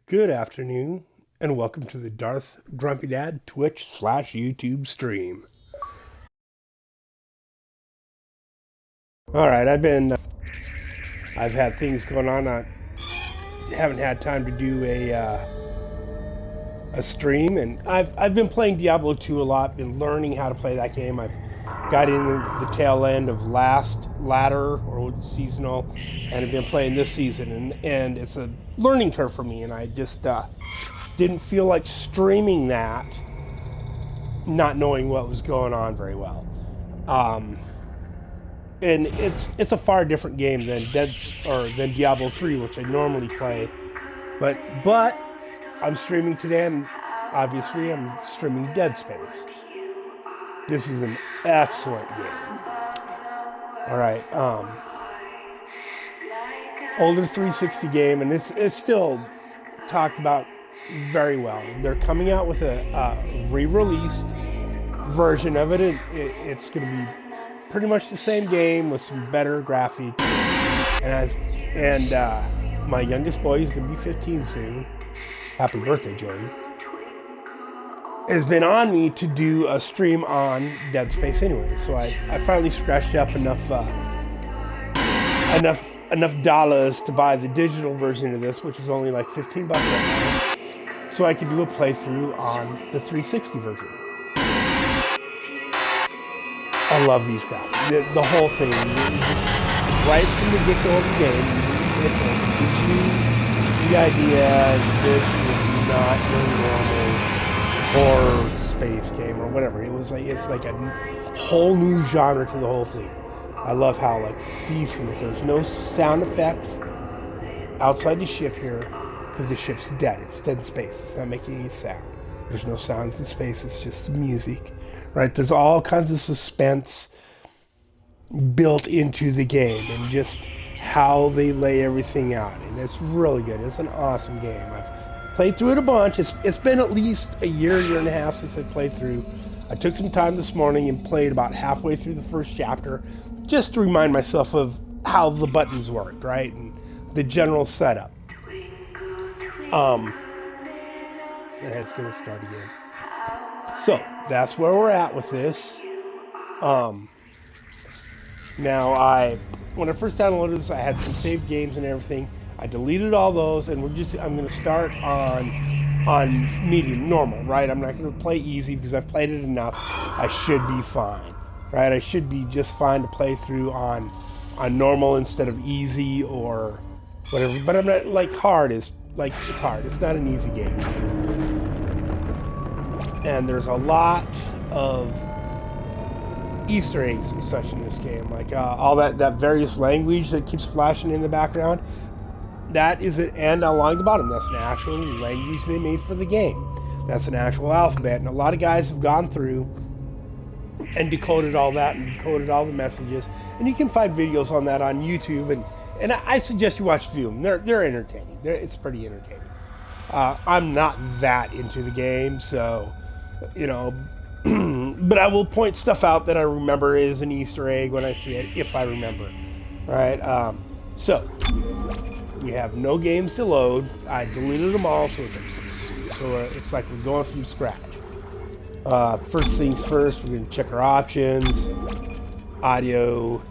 Good afternoon, and welcome to the Darth Grumpy Dad Twitch/YouTube stream. All right, I've had things going on. I haven't had time to do a stream, and I've been playing Diablo 2 a lot. Been learning how to play that game. I've got in the tail end of last ladder or seasonal, and have been playing this season, and it's a learning curve for me, and I just didn't feel like streaming that, not knowing what was going on very well. And it's a far different game than than Diablo 3, which I normally play. But I'm streaming today. I'm streaming Dead Space. This is an excellent game. All right, older 360 game, and it's still talked about very well. They're coming out with a re-released version of it. It's going to be pretty much the same game with some better graphics. And my youngest boy, he's going to be 15 soon. Happy birthday, Joey. Has been on me to do a stream on Dead Space anyway. So I finally scratched up enough dollars to buy the digital version of this, which is only like 15 bucks right now, so I could do a playthrough on the 360 version. I love these graphics. The whole thing, just right from the get-go of the game, it gives you the idea this is not your normal horror space game or whatever. It's like a whole new genre to the whole thing. I love how these things, there's no sound effects outside the ship here because the ship's dead. It's dead space. It's not making any sound. There's no sounds in space. It's just music, right? There's all kinds of suspense built into the game and just how they lay everything out. And it's really good. It's an awesome game. I've played through it a bunch. It's been at least a year and a half since I played through. I took some time this morning and played about halfway through the first chapter just to remind myself of how the buttons worked, right? And the general setup. It's going to start again. So, that's where we're at with this. Now, when I first downloaded this, I had some saved games and everything. I deleted all those, and I'm going to start on medium, normal, right? I'm not going to play easy because I've played it enough. I should be fine, right? I should be just fine to play through on normal instead of easy or whatever. But I'm not hard is it's hard. It's not an easy game, and there's a lot of Easter eggs and such in this game, all that various language that keeps flashing in the background. That is it, and along the bottom, that's an actual language they made for the game. That's an actual alphabet, and a lot of guys have gone through and decoded all that and decoded all the messages, and you can find videos on that on YouTube, and I suggest you watch a few of them. They're entertaining. It's pretty entertaining. I'm not that into the game, so, but I will point stuff out that I remember is an Easter egg when I see it, if I remember. Right? So we have no games to load. I deleted them all, so it's like we're going from scratch. First things first, we're going to check our options, audio,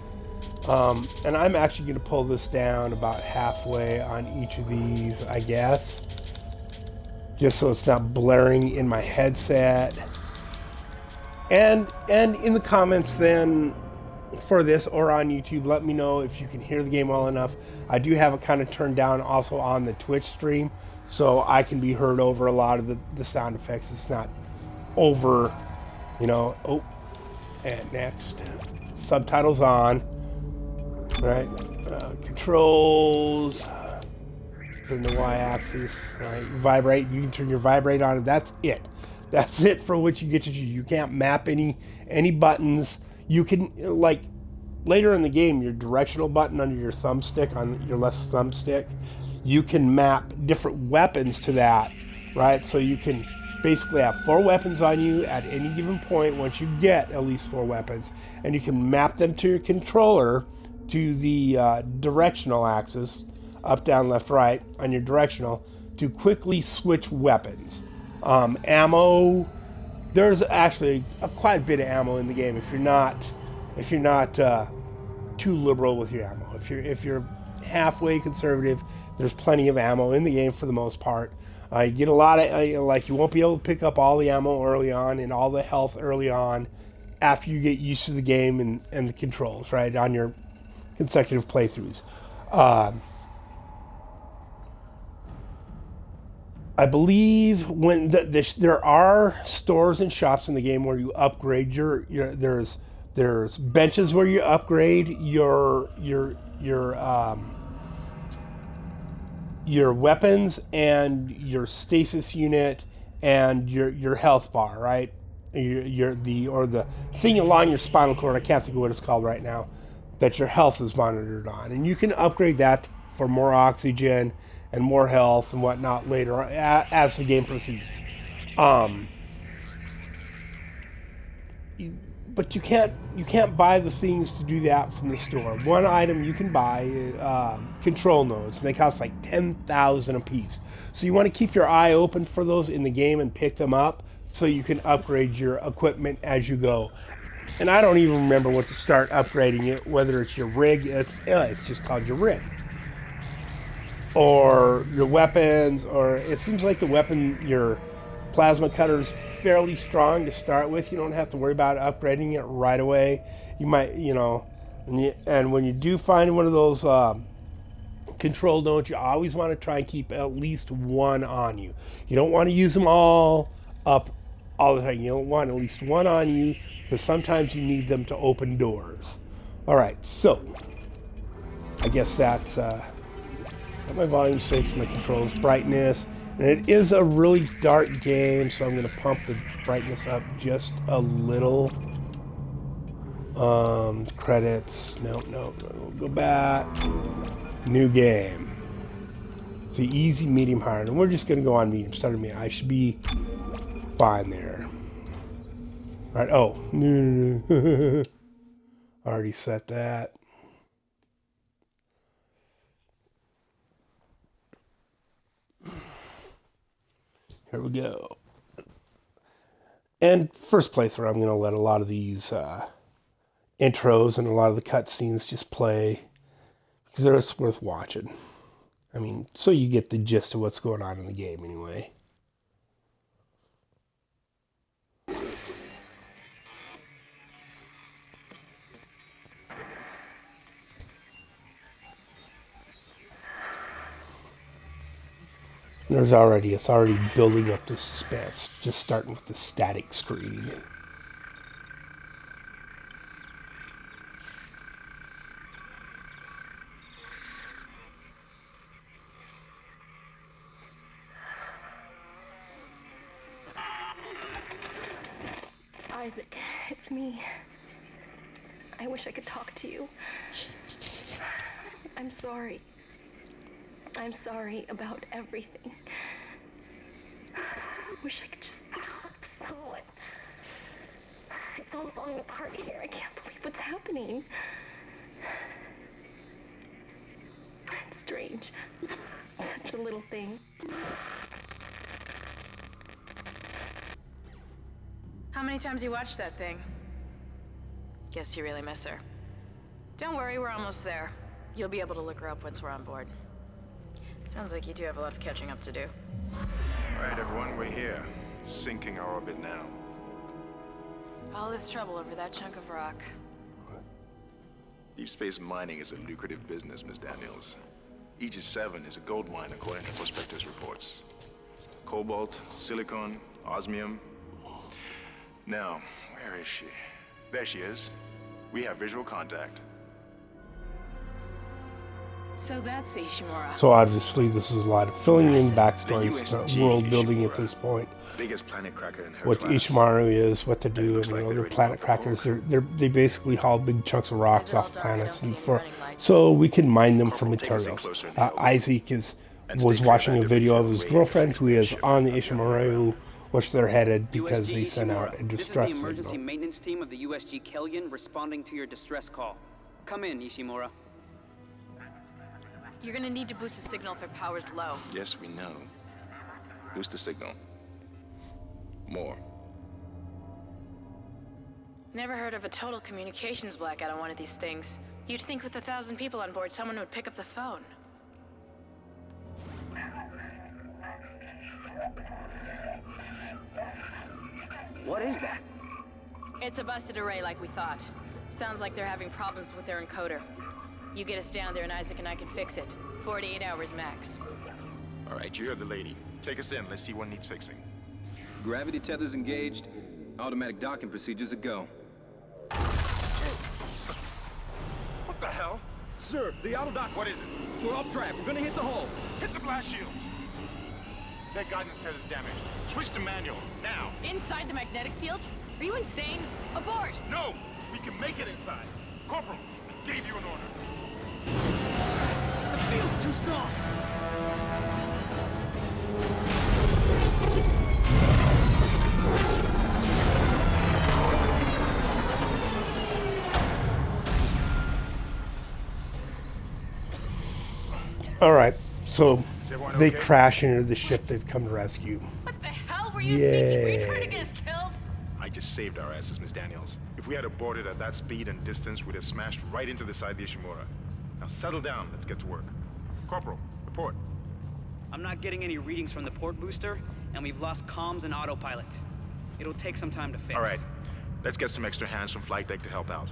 and I'm actually going to pull this down about halfway on each of these, I guess, just so it's not blaring in my headset. And in the comments then for this or on YouTube, let me know if you can hear the game well enough. I do have it kind of turned down also on the Twitch stream, so I can be heard over a lot of the sound effects. It's not over, oh, and next, subtitles on, right? Controls, turn the Y-axis, right? Vibrate, you can turn your vibrate on, and that's it. That's it for what you get to choose. You can't map any buttons. You can, later in the game, your directional button under your thumbstick, on your left thumbstick, you can map different weapons to that, right? So you can basically have 4 weapons on you at any given point once you get at least 4 weapons, and you can map them to your controller to the directional axis, up, down, left, right, on your directional, to quickly switch weapons. Ammo, there's actually quite a bit of ammo in the game if you're not too liberal with your ammo. If you're halfway conservative, there's plenty of ammo in the game for the most part. You get a lot of like, you won't be able to pick up all the ammo early on and all the health early on after you get used to the game and the controls, right, on your consecutive playthroughs. I believe when there are stores and shops in the game where you upgrade there's benches where you upgrade your weapons and your stasis unit and your health bar, right? The thing along your spinal cord. I can't think of what it's called right now. That your health is monitored on, and you can upgrade that for more oxygen and more health and whatnot later as the game proceeds. But you can't buy the things to do that from the store. One item you can buy, control nodes, and they cost like 10,000 a piece. So you want to keep your eye open for those in the game and pick them up so you can upgrade your equipment as you go. And I don't even remember what to start upgrading it, whether it's your rig, it's just called your rig, or your weapons, or it seems like the weapon, your plasma cutter is fairly strong to start with. You don't have to worry about upgrading it right away. You might, and when you do find one of those control nodes, you always want to try and keep at least one on you. You don't want to use them all up all the time. You don't want at least one on you, because sometimes you need them to open doors. All right, so I guess that's my volume fixed, my controls, brightness, and it is a really dark game, so I'm going to pump the brightness up just a little. Credits, no, we'll go back. New game. See, easy, medium, hard, and we're just going to go on medium. Start me. I should be fine there. All right. Oh, no. Already set that. Here we go. And first playthrough, I'm going to let a lot of these intros and a lot of the cutscenes just play because they're just worth watching. I mean, so you get the gist of what's going on in the game anyway. It's already building up the suspense, just starting with the static screen. Isaac, it's me. I wish I could talk to you. I'm sorry. I'm sorry about everything. I wish I could just talk to someone. It's all falling apart here. I can't believe what's happening. It's strange. Such a little thing. How many times you watched that thing? Guess you really miss her. Don't worry, we're almost there. You'll be able to look her up once we're on board. Sounds like you two have a lot of catching up to do. All right, everyone, we're here. Sinking our orbit now. All this trouble over that chunk of rock. Deep space mining is a lucrative business, Miss Daniels. Aegis 7 is a gold mine according to prospectors' reports. Cobalt, silicon, osmium. Now, where is she? There she is. We have visual contact. So that's Ishimura. So obviously this is a lot of filling in backstories, world building at this point. Biggest planet cracker in her What class. Ishimaru is, what to do, and they're planet crackers. They basically haul big chunks of rocks off planets, and so we can mine them for materials. Isaac was watching a video of his girlfriend who is on the Ishimaru, which they're headed because they sent out a distress This is the emergency signal. maintenance team of the USG Kellion responding to your distress call. Come in, Ishimura. You're gonna need to boost the signal if it power's low. Yes, we know. Lose the signal. More. Never heard of a total communications blackout on one of these things. You'd think with 1,000 people on board, someone would pick up the phone. What is that? It's a busted array like we thought. Sounds like they're having problems with their encoder. You get us down there and Isaac and I can fix it. 48 hours max. All right, you heard the lady. Take us in. Let's see what needs fixing. Gravity tethers engaged. Automatic docking procedures a go. What the hell? Sir, the auto dock. What is it? We're off track. We're gonna hit the hull. Hit the blast shields. Their guidance tether's damaged. Switch to manual, now. Inside the magnetic field? Are you insane? Abort! No! We can make it inside. Corporal, I gave you an order. The field's too strong. All right, so Is everyone they okay? crash into the ship they've come to rescue. What the hell were you thinking? Were you trying to get us killed? I just saved our asses, Miss Daniels. If we had aborted at that speed and distance, we'd have smashed right into the side of the Ishimura. Now settle down, let's get to work. Corporal, report. I'm not getting any readings from the port booster, and we've lost comms and autopilot. It'll take some time to fix. All right, let's get some extra hands from flight deck to help out.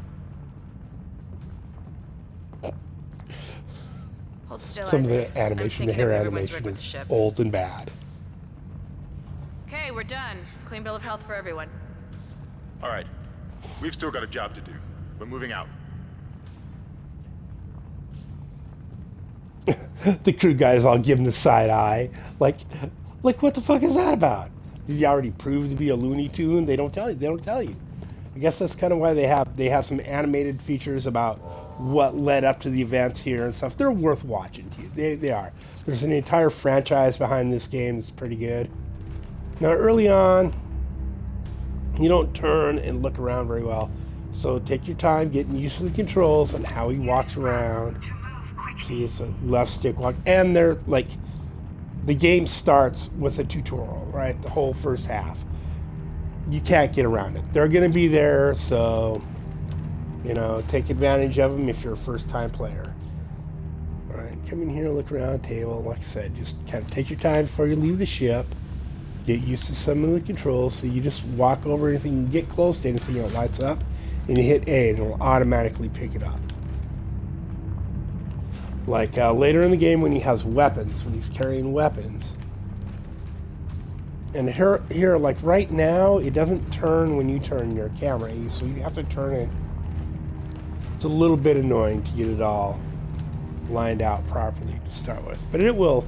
Hold still, Some of Isaac. the I'm animation, the thinking hair everyone's animation worked with the is ship. old and bad. Okay, we're done. Clean bill of health for everyone. All right, we've still got a job to do. We're moving out. The crew guys all give him the side eye, like what the fuck is that about? Did you already prove to be a Looney Tune? They don't tell you. They don't tell you. I guess that's kind of why they have some animated features about what led up to the events here and stuff. They're worth watching to you. They are. There's an entire franchise behind this game that's pretty good. Now, early on, you don't turn and look around very well, so take your time getting used to the controls and how he walks around. See, it's a left stick walk, and they're like, the game starts with a tutorial, right? The whole first half. You can't get around it. They're going to be there, so, you know, take advantage of them if you're a first-time player. All right, come in here, look around the table. Like I said, just kind of take your time before you leave the ship. Get used to some of the controls. So you just walk over anything, get close to anything that lights up, and you hit A, and it'll automatically pick it up. Like later in the game when he has weapons, when he's carrying weapons. And here, like right now, it doesn't turn when you turn your camera, so you have to turn it. It's a little bit annoying to get it all lined out properly to start with, but it'll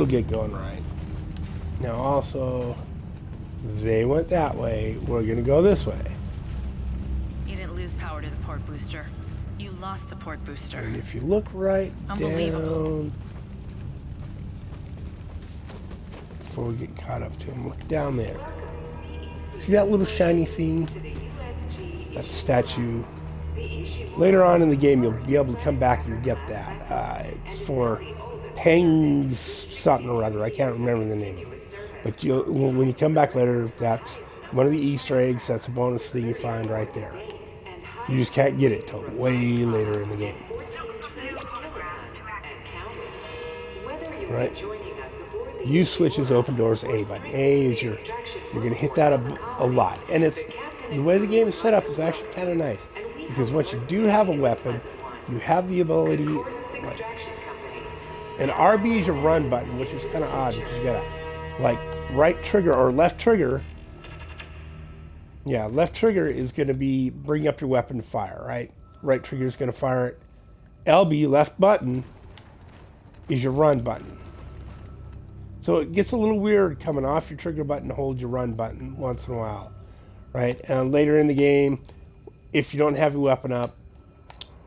get going right. Now also, they went that way, we're gonna go this way. You didn't lose power to the port booster. You lost the port booster. And if you look right Unbelievable. down, before we get caught up to him, look down there. See that little shiny thing? That statue. Later on in the game, you'll be able to come back and get that. It's for Hangs something or other. I can't remember the name of it. But when you come back later, that's one of the Easter eggs. That's a bonus thing you find right there. You just can't get it till way later in the game. Right? Use switches, open doors, A button. A is you're going to hit that a lot. And it's the way the game is set up is actually kind of nice. Because once you do have a weapon, you have the ability, like, and RB is your run button, which is kind of odd because you got to, like, right trigger or left trigger. Yeah, left trigger is going to be bring up your weapon to fire, right? Right trigger is going to fire it. LB, left button, is your run button. So it gets a little weird coming off your trigger button to hold your run button once in a while, right? And later in the game, if you don't have your weapon up,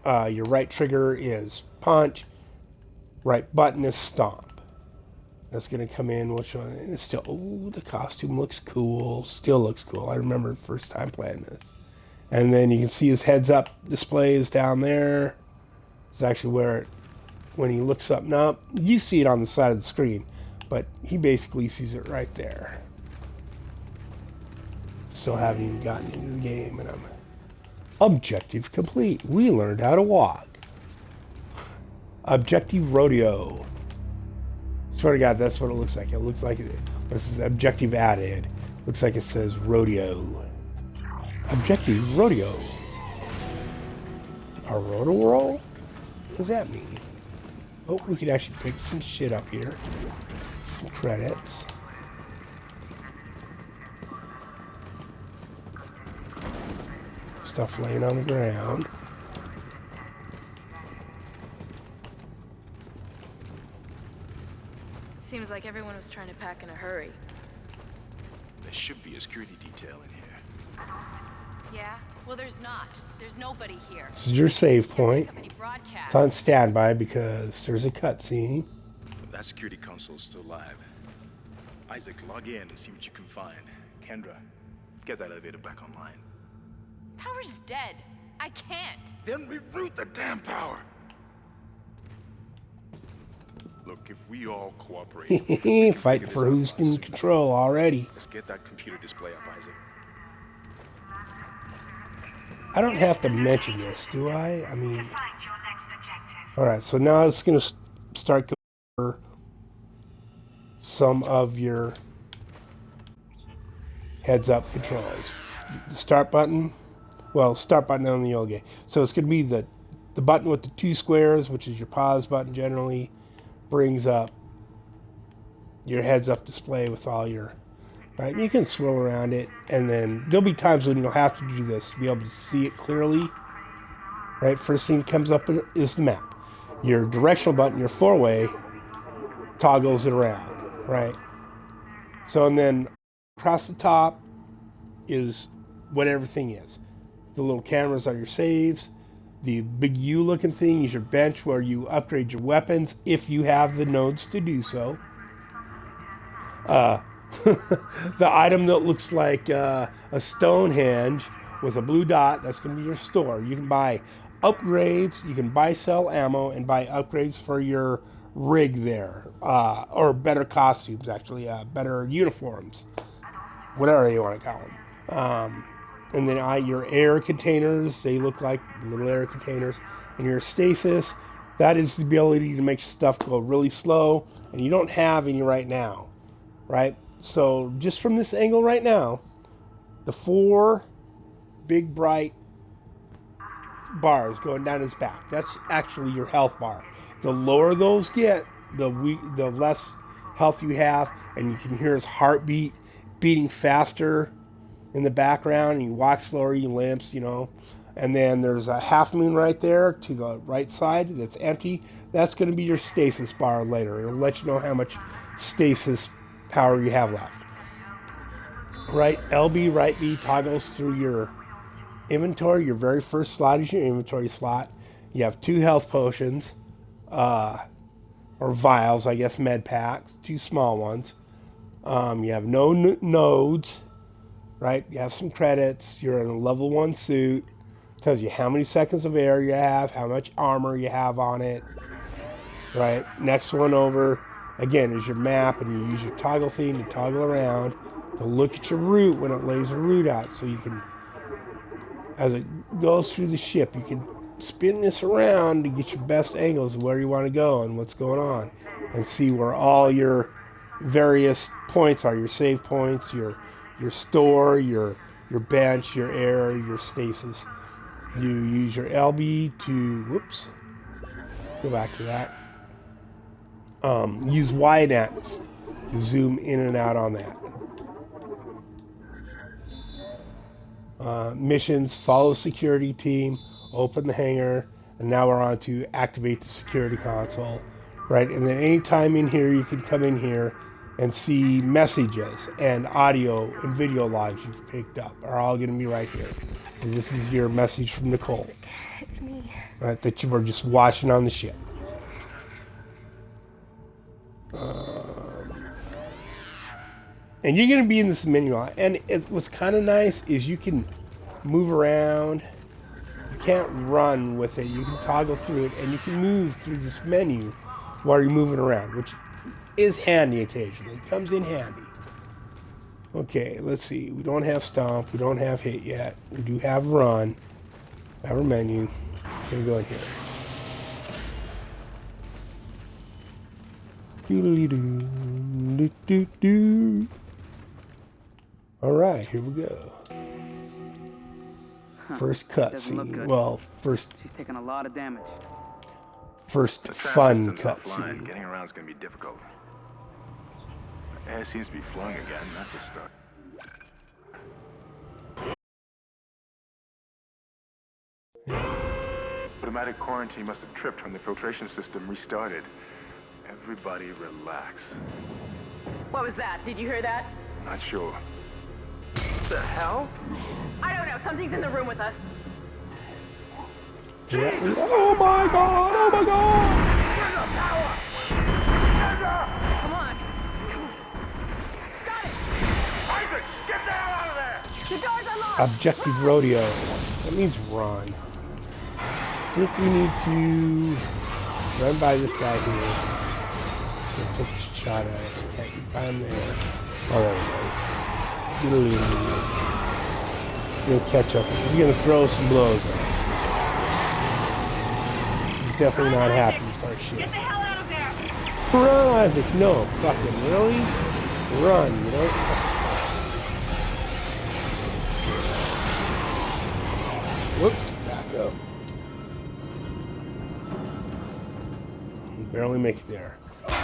your right trigger is punch, right button is stomp. That's going to come in. We'll show it. And it's still, ooh, the costume looks cool. Still looks cool. I remember the first time playing this. And then you can see his heads up display is down there. It's actually where when he looks up and up, you see it on the side of the screen. But he basically sees it right there. Still haven't even gotten into the game, and I'm objective complete. We learned how to walk. Objective rodeo. Swear to God, that's what it looks like. It looks like this is objective added. Looks like it says rodeo. Objective rodeo. A roto roll? What does that mean? Oh, we can actually pick some shit up here. Some credits. Stuff laying on the ground. Seems like everyone was trying to pack in a hurry. There should be a security detail in here. Yeah? Well, there's not. There's nobody here. This is your save point. Pick up any broadcast. It's on standby because there's a cutscene. That security console's still live. Isaac, log in and see what you can find. Kendra, get that elevator back online. Power's dead. I can't. Then reroute the damn power. Look, if we all cooperate, Fighting for who's in control already. let's get that computer display up, Isaac. I don't have to mention this, do I? I mean, all right. So now it's going to start going over some of your heads-up controls. The start button. Well, start button on the old game. So it's going to be the button with the two squares, which is your pause button generally, brings up your heads-up display with all your, right? You can swirl around it, and then there'll be times when you'll have to do this to be able to see it clearly, right? First thing that comes up is the map. Your directional button, your four-way, toggles it around, right? So, and then across the top is what everything is. The little cameras are your saves. The big U-looking thing is your bench where you upgrade your weapons if you have the nodes to do so. The item that looks like a Stonehenge with a blue dot, that's going to be your store. You can buy upgrades, you can buy, sell ammo, and buy upgrades for your rig there. Or better costumes, actually. Better uniforms. Whatever you want to call them. And then your air containers, they look like little air containers. And your stasis, that is the ability to make stuff go really slow. And you don't have any right now, right? So just from this angle right now, the four big bright bars going down his back, that's actually your health bar. The lower those get, the less health you have. And you can hear his heartbeat beating faster in the background, and you walk slower, you limps, you know. And then there's a half moon right there to the right side that's empty. That's going to be your stasis bar later. It'll let you know how much stasis power you have left. Right LB, right B toggles through your inventory. Your very first slot is your inventory slot. You have 2 health potions, or vials, I guess, med packs, 2 small ones. You have no nodes. Right, you have some credits, you're in a level 1 suit, tells you how many seconds of air you have, how much armor you have on it, right? Next one over, again, is your map, and you use your toggle thing to toggle around to look at your route when it lays a route out, so you can, as it goes through the ship, you can spin this around to get your best angles of where you want to go and what's going on, and see where all your various points are, your save points, your store, your bench, your air, your stasis. You use your LB to, go back to that. Use wide X to zoom in and out on that. Missions, follow security team, open the hangar, and now we're on to activate the security console, right? And then anytime in here, you can come in here and see messages and audio and video logs you've picked up are all going to be right here. So this is your message from Nicole, right, that you were just watching on the ship. And you're going to be in this menu. And what's kind of nice is you can move around. You can't run with it. You can toggle through it, and you can move through this menu while you're moving around, which is handy occasionally. It comes in handy. Okay, let's see. We don't have stomp. We don't have hit yet. We do have run. Have our menu. We're going to go in here. Doodly-doo. All right, here we go. First Doesn't look cutscene. good. Well, first She's taken a lot of damage. first The fun transystem's offline. cutscene. Getting around is going to be difficult. The air seems to be flowing again. That's a start. Automatic quarantine must have tripped when the filtration system restarted. Everybody relax. What was that? Did you hear that? Not sure. What the hell? I don't know. Something's in the room with us. Yeah. Oh my god! Oh my god! Come on. Got it. Isaac, get the hell out of there! The door's unlocked. Objective rodeo. That means run. I think we need to run by this guy here. He'll take a shot at us. Can't get by him there. Oh, there we go. He's gonna catch up. He's gonna throw some blows at us. He's definitely not happy with our shit. Get the hell out of there. Run, Isaac. No, fucking really? Run, you know? Fucking whoops, back up. Barely make it there.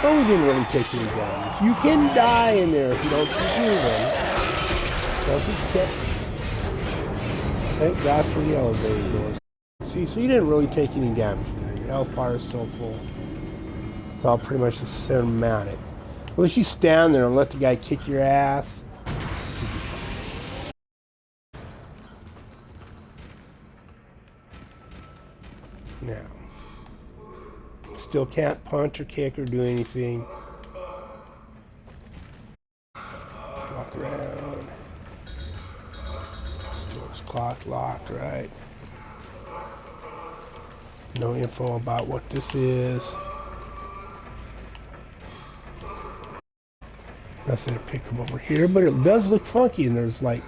Oh, we didn't really take any damage. You can die in there if you don't keep moving. Don't forget. Thank God for the elevator doors. See, so you didn't really take any damage there. Your health bar is still full. It's all pretty much the cinematic. Well, if you stand there and let the guy kick your ass, you should be fine. Now, still can't punch or kick or do anything. Walk around. This door's locked, right? No info about what this is. Nothing to pick up over here, but it does look funky, and there's like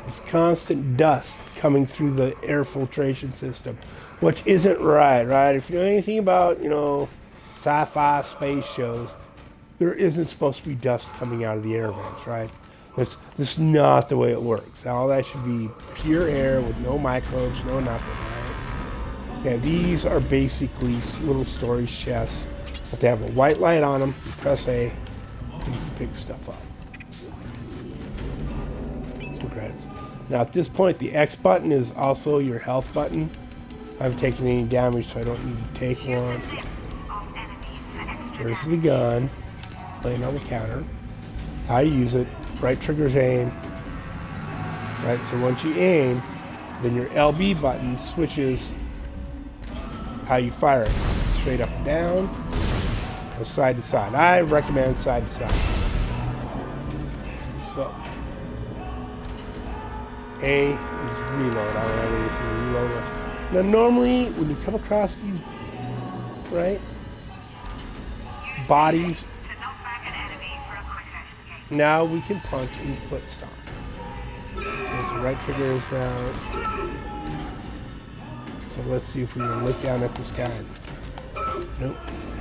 this constant dust coming through the air filtration system, which isn't right? If you know anything about, sci-fi space shows, there isn't supposed to be dust coming out of the air vents, right? That's not the way it works. All that should be pure air with no microbes, no nothing, right? Okay, these are basically little storage chests, but they have a white light on them. You press A, and you can pick stuff up. Credits. Now at this point, the X button is also your health button. I haven't taken any damage, so I don't need to take one. There's the gun laying on the counter. How you use it, right trigger's aim. Right, so once you aim, then your LB button switches how you fire it. Straight up and down, or side to side. I recommend side to side. So A is reload. I don't have anything to reload with. Now normally when you come across these, right, bodies, now we can punch and foot stomp. Okay, so right trigger is down. So let's see if we can look down at this guy. Nope.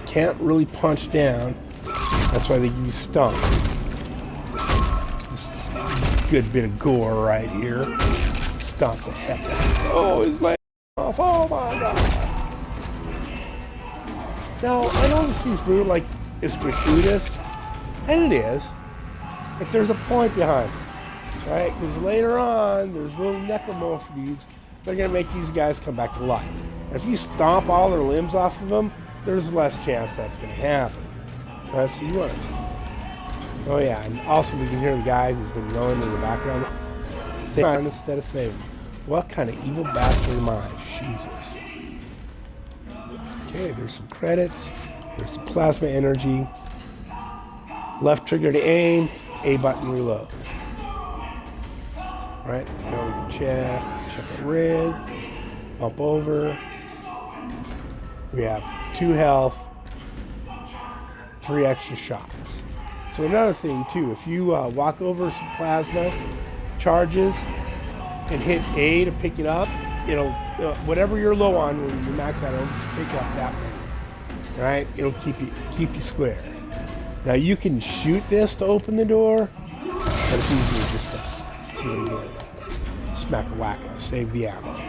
Can't really punch down. That's why they give you stomp. This is a good bit of gore right here. Stomp the heck out of it. Oh, his leg off. Oh my god. Now, I know this seems brutal, like it's gratuitous. And it is. But there's a point behind it. Right? Because later on, there's little necromorph dudes. They're going to make these guys come back to life. And if you stomp all their limbs off of them, there's less chance that's going to happen. Right, so you want to... Oh yeah, and also we can hear the guy who's been yelling in the background. Take on instead of saving. What kind of evil bastard am I? Jesus. Okay, there's some credits. There's some plasma energy. Left trigger to aim. A button reload. Right, now we can check a rig. Bump over. We have 2 health. 3 extra shots. So another thing too, if you walk over some plasma charges and hit A to pick it up, it'll whatever you're low on when you max out, it'll just pick up that many. Right? It'll keep you square. Now you can shoot this to open the door, but it's easier just to do it again. Smack a whacka, save the ammo.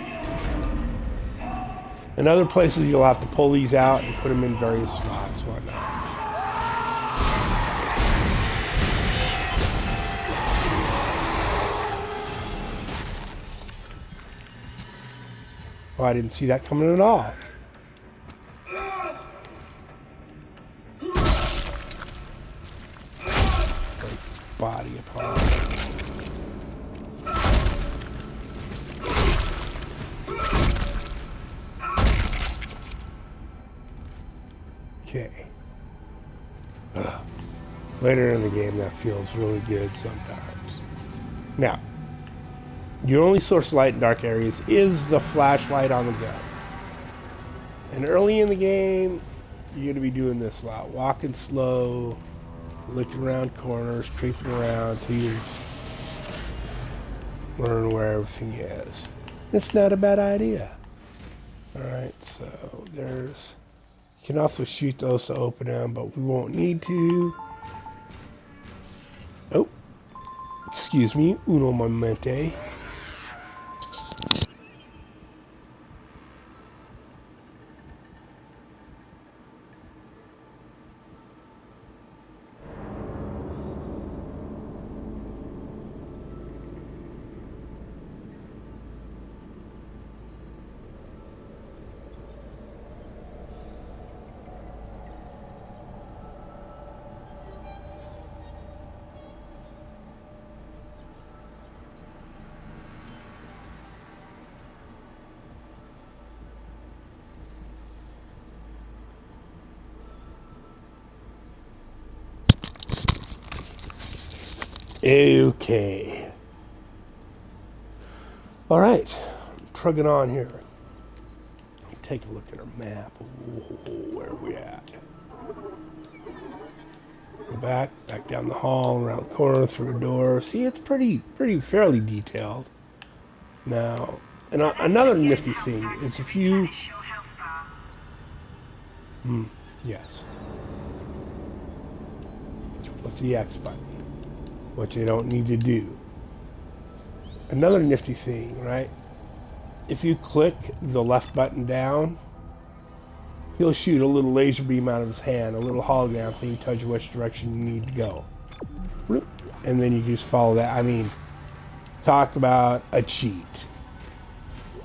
In other places, you'll have to pull these out and put them in various slots, whatnot. Oh, I didn't see that coming at all. Break his body apart. Okay. Later in the game, that feels really good sometimes. Now, your only source of light in dark areas is the flashlight on the gun. And early in the game, you're going to be doing this a lot. Walking slow, looking around corners, creeping around until you learn where everything is. It's not a bad idea. Alright, so there's... You can also shoot those to open them, but we won't need to. Oh. Excuse me. Uno momente. Okay. All right. Trugging on here. Take a look at our map. Where are we at? Go back down the hall, around the corner, through a door. See, it's pretty fairly detailed. Now, and another nifty thing is if you... yes. With the X button. What you don't need to do. Another nifty thing, right? If you click the left button down, he'll shoot a little laser beam out of his hand, a little hologram thing, tells you which direction you need to go. And then you just follow that. I mean, talk about a cheat.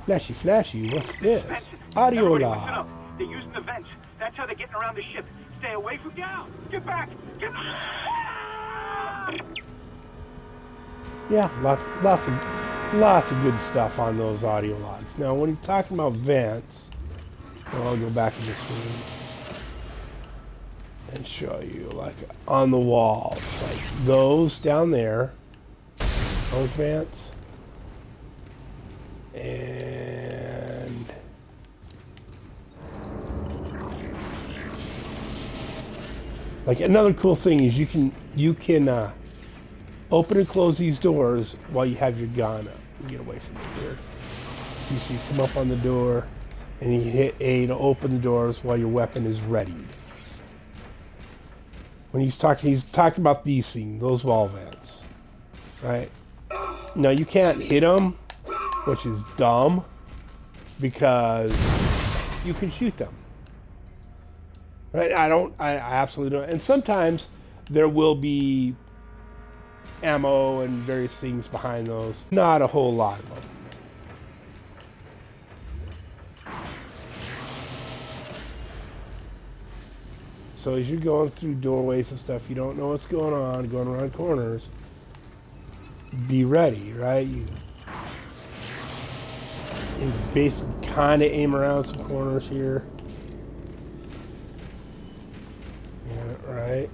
Flashy, flashy, what's this? Audio log. They're using the vents. That's how they're getting around the ship. Stay away from down. Get back. Get back. Yeah, lots of good stuff on those audio logs. Now, when you're talking about vents, well, I'll go back in this room and show you, like, on the walls, like those down there, those vents, and like another cool thing is you can open and close these doors while you have your gun up. You get away from here. So you come up on the door, and you hit A to open the doors while your weapon is readied. When he's talking about these things, those wall vents, right? Now you can't hit them, which is dumb, because you can shoot them. Right? I absolutely don't. And sometimes there will be ammo and various things behind those. Not a whole lot of them. So as you're going through doorways and stuff, you don't know what's going on, going around corners, be ready, right? You basically kind of aim around some corners here. Yeah, right.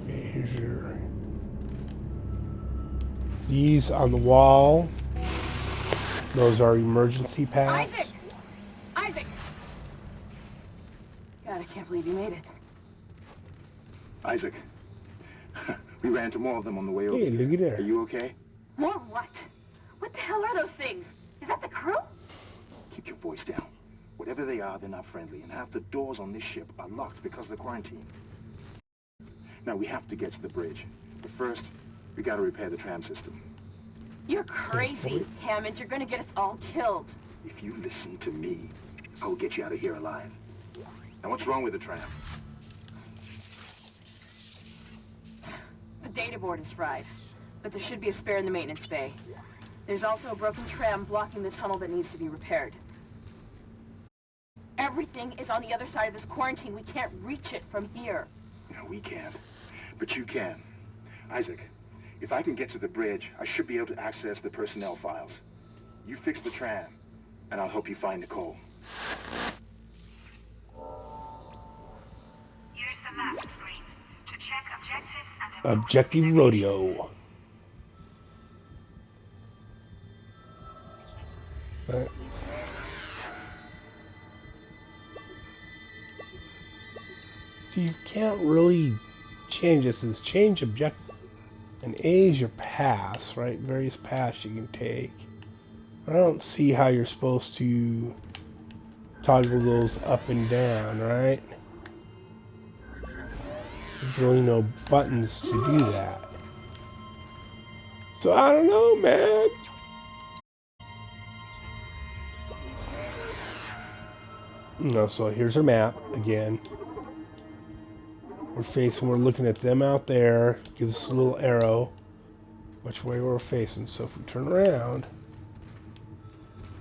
Okay, here's your These on the wall, those are emergency packs. Isaac! Isaac! God, I can't believe you made it. Isaac, we ran into more of them on the way over. Hey, look at Are there. you okay? More what? What the hell are those things? Is that the crew? Keep your voice down. Whatever they are, they're not friendly, and half the doors on this ship are locked because of the quarantine. Now, we have to get to the bridge. But first, we gotta repair the tram system. You're crazy, Hammond. You're gonna get us all killed. If you listen to me, I will get you out of here alive. Now, what's wrong with the tram? The data board is fried, but there should be a spare in the maintenance bay. There's also a broken tram blocking the tunnel that needs to be repaired. Everything is on the other side of this quarantine. We can't reach it from here. No, we can't. But you can. Isaac, if I can get to the bridge, I should be able to access the personnel files. You fix the tram, and I'll help you find Nicole. Use the map screen to check objectives and Objective rodeo. Right. So you can't really change this. Is change objective. And A is your pass, right? Various paths you can take. I don't see how you're supposed to toggle those up and down, right? There's really no buttons to do that. So I don't know, man. No, so here's our map again. We're looking at them out there. Gives us a little arrow which way we're facing. So if we turn around,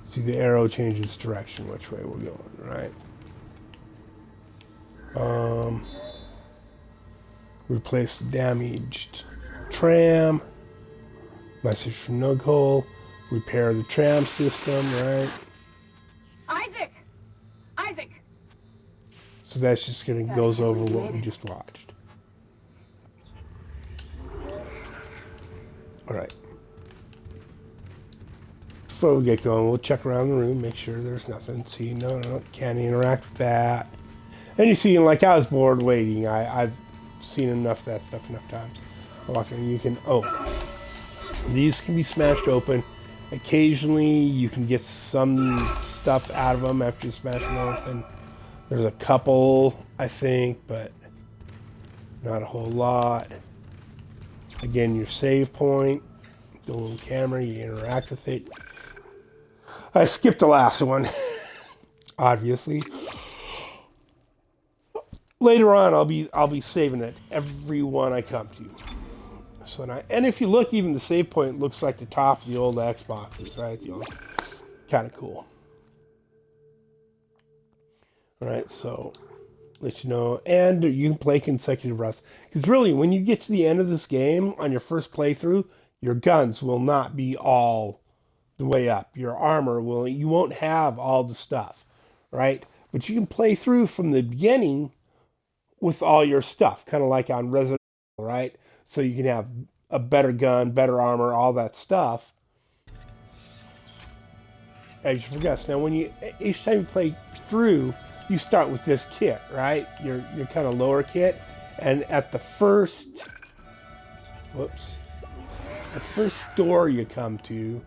see the arrow changes direction, which way we're going, right? Replace the damaged tram. Message from Nicole. Repair the tram system, right? Isaac! Isaac! So that's just gonna goes over what we just watched. Alright. Before we get going, we'll check around the room, make sure there's nothing. See, no, can't interact with that. And you see, like, I was bored waiting. I've seen enough of that stuff enough times. You can, these can be smashed open. Occasionally, you can get some stuff out of them after you smash them open. There's a couple, I think, but not a whole lot. Again, your save point, the little camera, you interact with it. I skipped the last one, obviously. Later on, I'll be saving it every one I come to. So now, and if you look, even the save point looks like the top of the old Xboxes, right? Kind of cool. All right, so let you know, and you can play consecutive runs. Because really, when you get to the end of this game on your first playthrough, your guns will not be all the way up. Your armor you won't have all the stuff, right? But you can play through from the beginning with all your stuff, kind of like on Resident Evil, right? So you can have a better gun, better armor, all that stuff. As you progress. Now, each time you play through, you start with this kit, right? Your kind of lower kit, and at the first store you come to,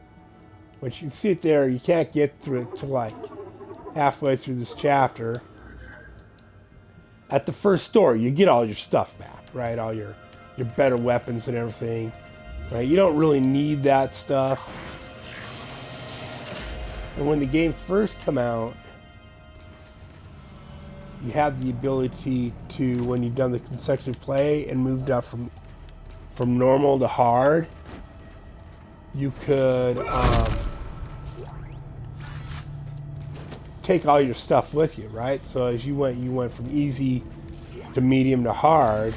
which you can see it there, you can't get through it till like halfway through this chapter. At the first store, you get all your stuff back, right? All your better weapons and everything, right? You don't really need that stuff. And when the game first came out, you had the ability to, when you've done the consecutive play and moved up from normal to hard, you could take all your stuff with you, right? So as you went from easy to medium to hard.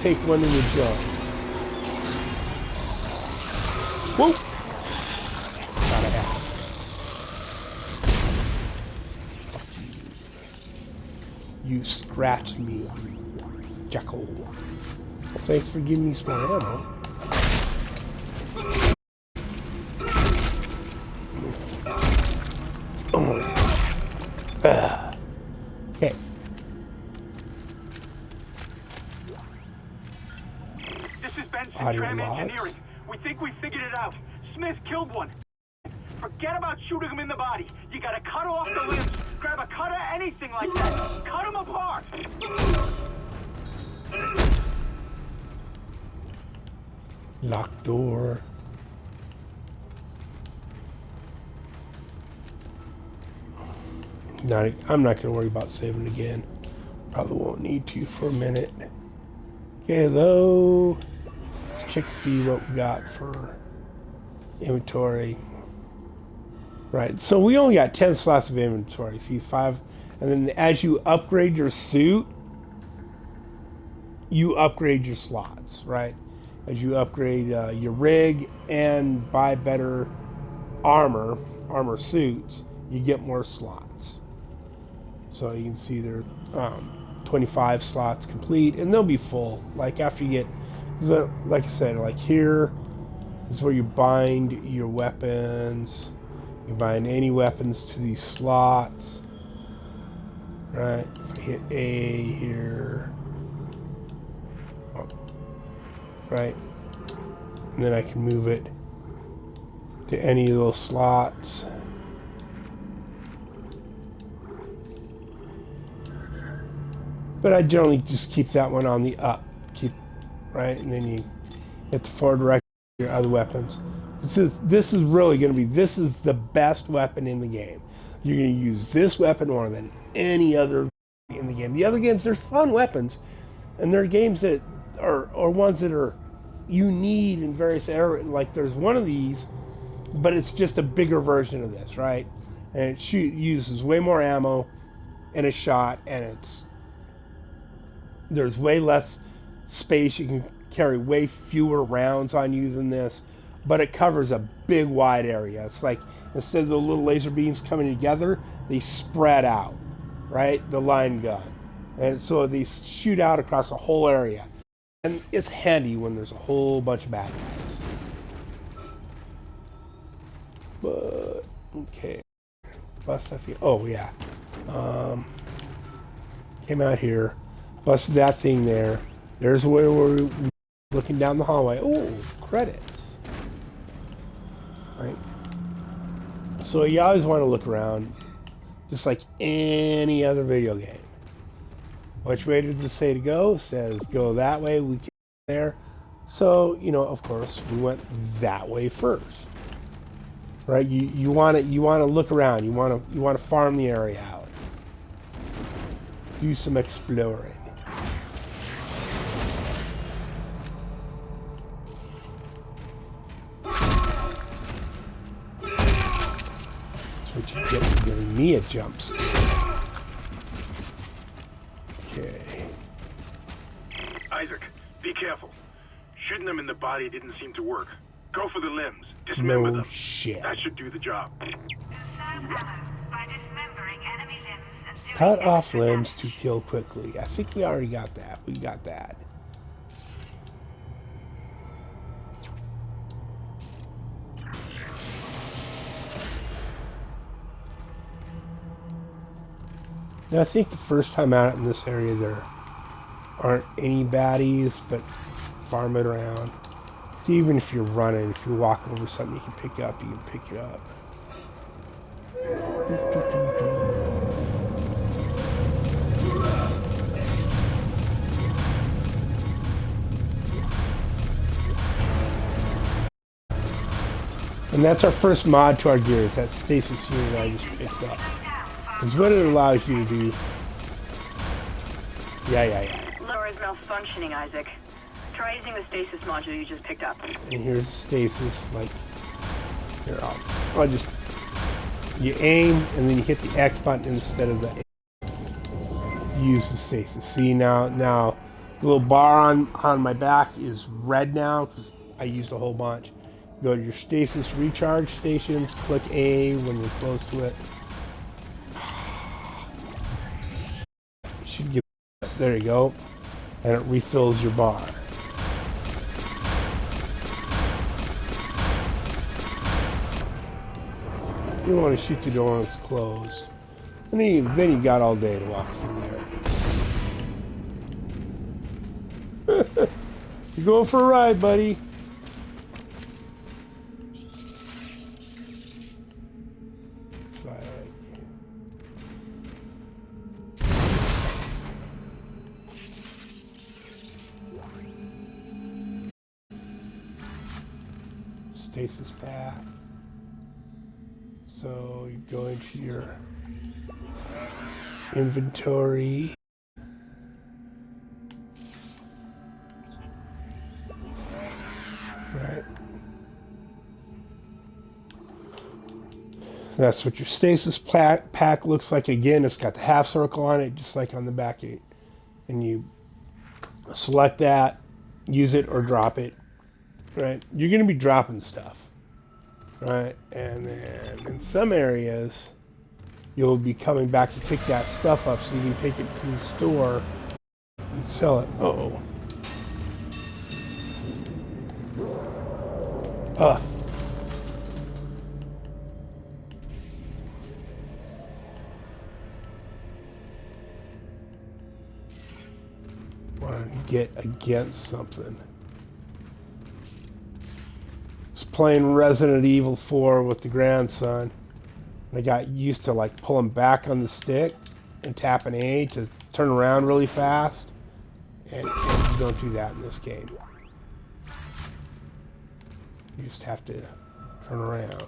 Take one in the jump. Whoa! Gotta have it. You scratched me Jackal. Well, thanks for giving me some more ammo. Okay. This is Benson, Audio Tram logs. Engineering. We think we figured it out. Smith killed one. Forget about shooting him in the body. You gotta cut off the limbs. Grab a cutter, anything like that. Cut him apart. Locked door. I'm not going to worry about saving again. Probably won't need to for a minute. Okay, though. Let's check to see what we got for inventory. Right, so we only got 10 slots of inventory. See, 5. And then as you upgrade your suit, you upgrade your slots, right? As you upgrade your rig and buy better armor suits, you get more slots. So you can see there 25 slots complete, and they'll be full. Like after you get, like I said, like here is where you bind your weapons. You bind any weapons to these slots. Right, if I hit A here. Right, and then I can move it to any of those slots. But I generally just keep that one on the up, right, and then you hit the forward direction your other weapons. This is really going to be, this is the best weapon in the game. You're going to use this weapon more than any other in the game. The other games, there's fun weapons, and there are games that are ones that are you need in various areas. Like there's one of these, but it's just a bigger version of this, right? And it uses way more ammo in a shot, and there's way less space. You can carry way fewer rounds on you than this, but it covers a big wide area. It's like instead of the little laser beams coming together, they spread out, right? The line gun. And so they shoot out across a whole area. And it's handy when there's a whole bunch of bad guys. But, okay. Bust that thing. Oh, yeah. Came out here. Busted that thing there. There's where we're looking down the hallway. Oh, credits. Right. So you always want to look around, just like any other video game. Which way does it say to go? It says go that way. We came there. So, you know, of course, we went that way first. Right? You want to look around. You want to farm the area out. Do some exploring. What you get for giving me a jump scare. Okay. Isaac, be careful. Shooting them in the body didn't seem to work. Go for the limbs. Dismember them. Shit. That should do the job. Conserve ammo by dismembering enemy limbs and doing Cut off extra limbs to damage. kill quickly. I think we already got that. We got that. Now, I think the first time out in this area there aren't any baddies, but farm it around. So even if you're running, if you walk over something you can pick up, you can pick it up. And that's our first mod to our gears, that stasis unit I just picked up. Is what it allows you to do. Yeah. Lower is malfunctioning, Isaac. Try using the stasis module you just picked up. And here's stasis, like, here, I'll just, you aim, and then you hit the X button instead of the A. Use the stasis. See, now, the little bar on my back is red now, because I used a whole bunch. Go to your stasis recharge stations, click A when you're close to it. Should give, there you go. and it refills your bar. You don't want to shoot the door when it's closed. And then you got all day to walk through there. You're going for a ride, buddy. It's like... stasis path. So you go into your inventory. Right. That's what your stasis pack looks like. Again, it's got the half circle on it, just like on the back. And you select that, use it or drop it. Right. You're going to be dropping stuff. Right. And then in some areas, you'll be coming back to pick that stuff up so you can take it to the store and sell it. Uh-oh. Want to get against something. I was playing Resident Evil 4 with the grandson. I got used to like pulling back on the stick and tapping A to turn around really fast. And you don't do that in this game. You just have to turn around.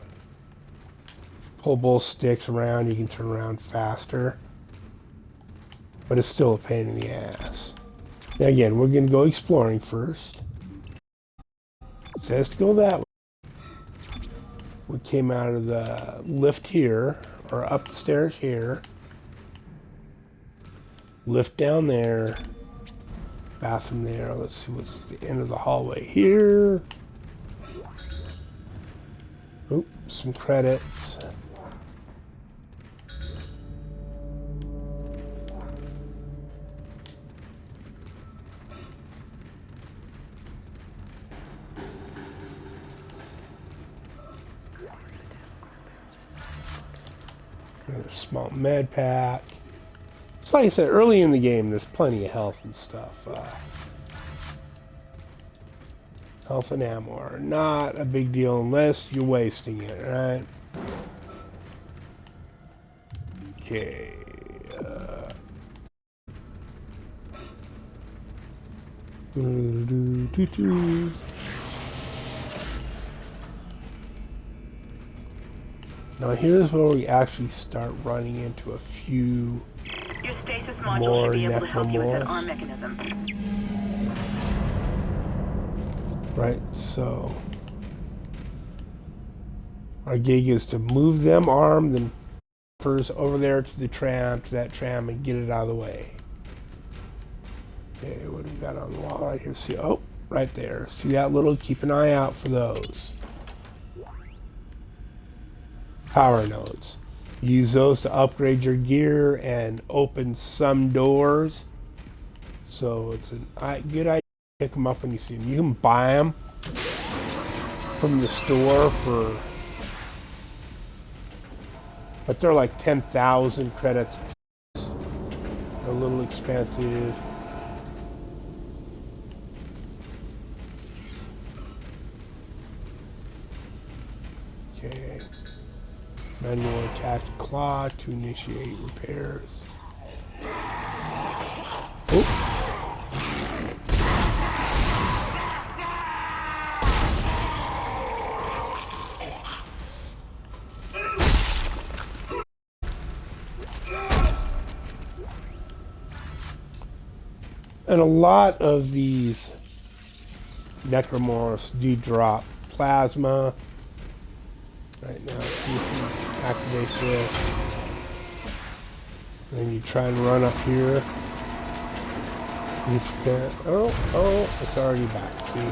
Pull both sticks around, you can turn around faster. But it's still a pain in the ass. Now again, we're going to go exploring first. It says to go that way. We came out of the lift here, or up the stairs here. Lift down there. Bathroom there. Let's see what's the end of the hallway here. Oop, some credits. Another small med pack. It's like I said, early in the game, there's plenty of health and stuff. Health and ammo are not a big deal unless you're wasting it, right? Okay. Now here's where we actually start running into a few Your stasis module more should be able to help you with that arm necromorphs. mechanism. Right, so our gig is to move them arm, then first over there to the tram, to that tram, and get it out of the way. Okay, what do we got on the wall right here? See, oh, right there. See that little? Keep an eye out for those. Power nodes. Use those to upgrade your gear and open some doors. So it's a good idea to pick them up when you see them. You can buy them from the store for, but they're like 10,000 credits. They're a little expensive. Okay. Manual attach claw to initiate repairs. Oh. And a lot of these necromorphs do drop plasma. Right now, see if you activate this. Then you try and run up here. You can, oh, it's already back, see?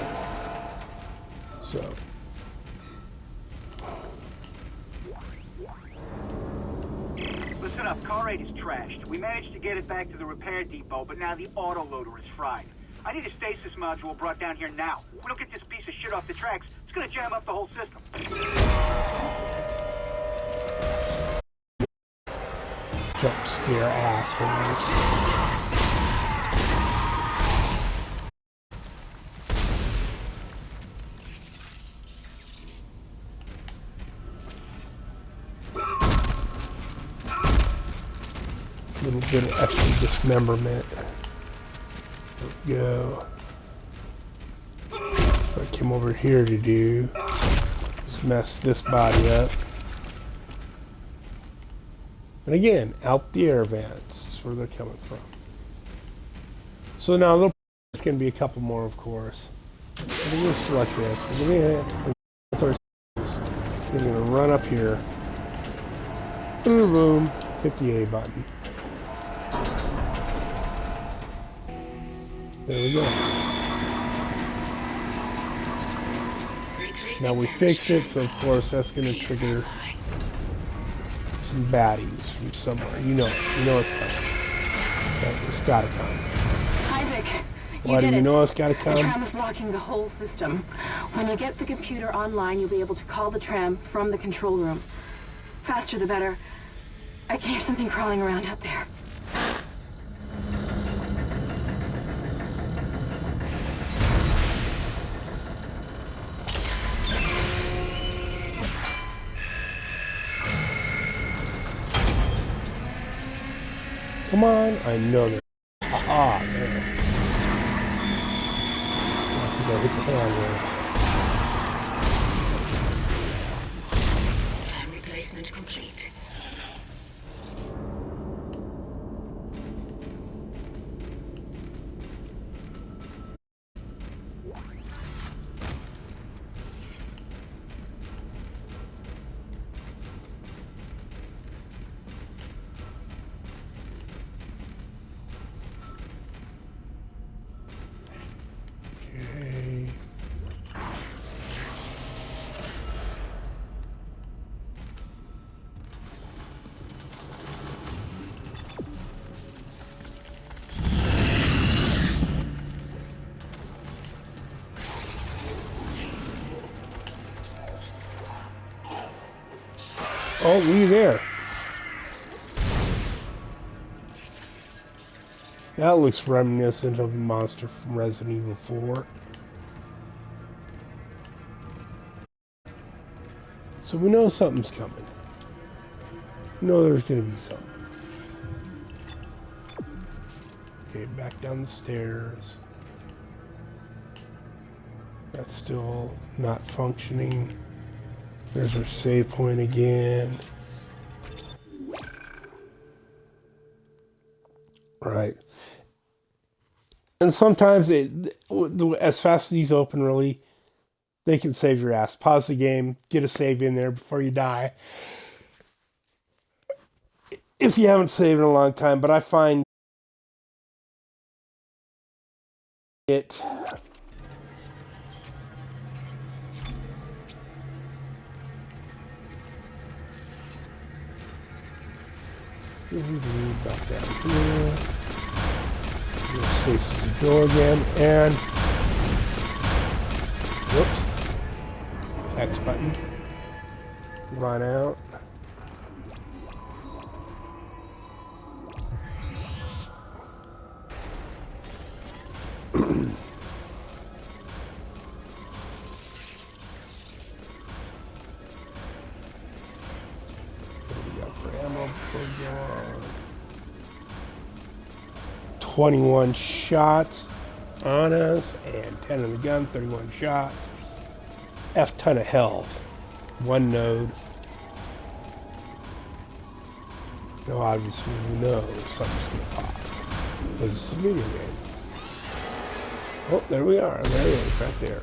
So. The Listen up, car 8 is trashed. We managed to get it back to the repair depot, but now the autoloader is fried. I need a stasis module brought down here now. If we don't get this piece of shit off the tracks, it's gonna jam up the whole system. Jump scare assholes. Little bit of extra dismemberment. There we go. What I came over here to do is mess this body up. And again, out the air vents. That's where they're coming from. So now there's going to be a couple more, of course. We're going to select this. We're going to run up here. Boom, boom. Hit the A button. There we go. Now we fixed it, so of course that's going to trigger some baddies from somewhere. You know it's coming. It's got to come. Isaac, Why do we know it's got to come? The tram is blocking the whole system. When you get the computer online, you'll be able to call the tram from the control room. Faster the better. I can hear something crawling around out there. Come on, I know that. Aha, there. I think I hit the handle. Fan replacement complete. Okay. Oh, we there. That looks reminiscent of a monster from Resident Evil 4. So we know something's coming. We know there's going to be something. Okay, back down the stairs. That's still not functioning. There's our save point again. Right. And sometimes, as fast as these open, really, they can save your ass. Pause the game, get a save in there before you die. If you haven't saved in a long time, but I find it... Back down here. Stasis the door again, and whoops. X button. Run out. What do we got for ammo before we go on? 21 shots on us, and 10 in the gun, 31 shots. F ton of health. One node. Now obviously we know something's gonna pop. Because it's a video game. Oh, there we are. There it is, right there.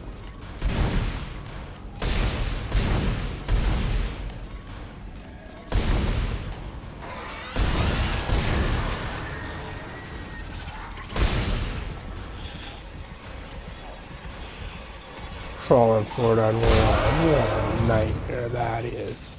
Crawling forward on one arm. What a nightmare that is.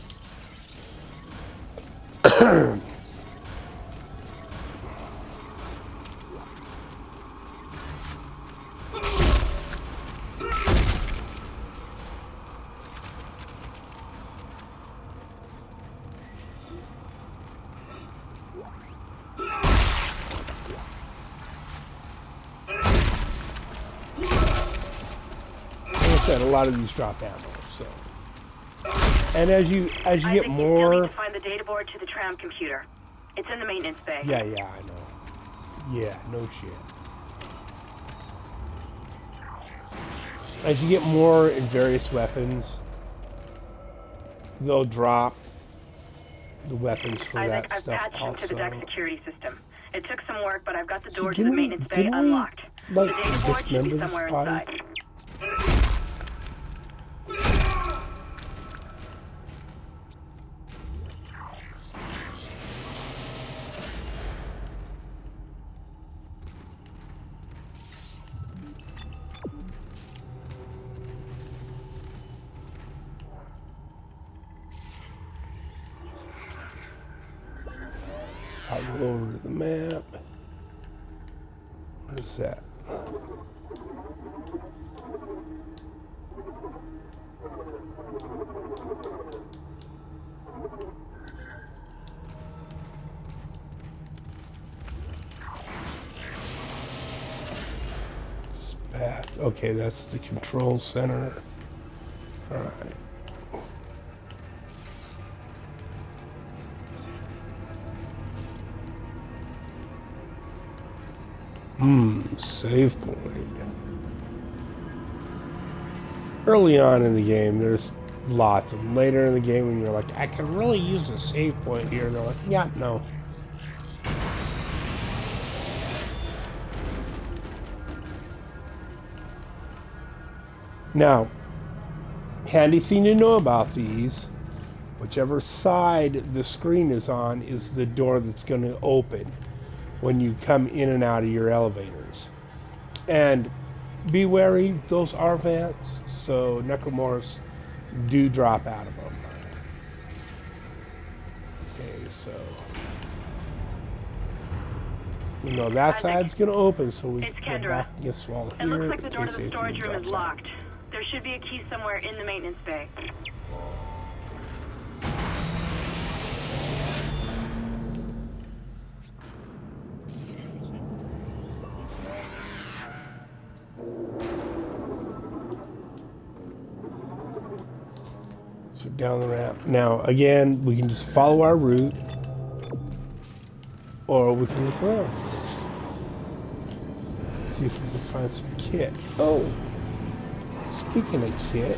said, a lot of these drop ammo. So, and as you get more, You need to find the data board to the tram computer. It's in the maintenance bay. yeah, I know. Yeah, no shit. As you get more in various weapons, they'll drop the weapons for Isaac, that I've stuff patched also. into the deck security system. It took some work, but I've got the So door to the maintenance bay unlocked. Like, the data board should dismember be this somewhere body? inside. I'll go over to the map. What is that? It's back. Okay, that's the control center. All right. Save point. Early on in the game, there's lots of them. Later in the game, when you're like, I can really use a save point here, they're like, yeah, no. Now, handy thing to know about these, whichever side the screen is on is the door that's going to open when you come in and out of your elevators. And be wary, those are vents, so necromorphs do drop out of them. Okay, so you know that side's gonna open, so we can go back against the wall It here. looks like the in door to case the anything storage room is drops out. locked. There should be a key somewhere in the maintenance bay. So down the ramp. Now, again, we can just follow our route, or we can look around first. See if we can find some kit. Oh, speaking of kit,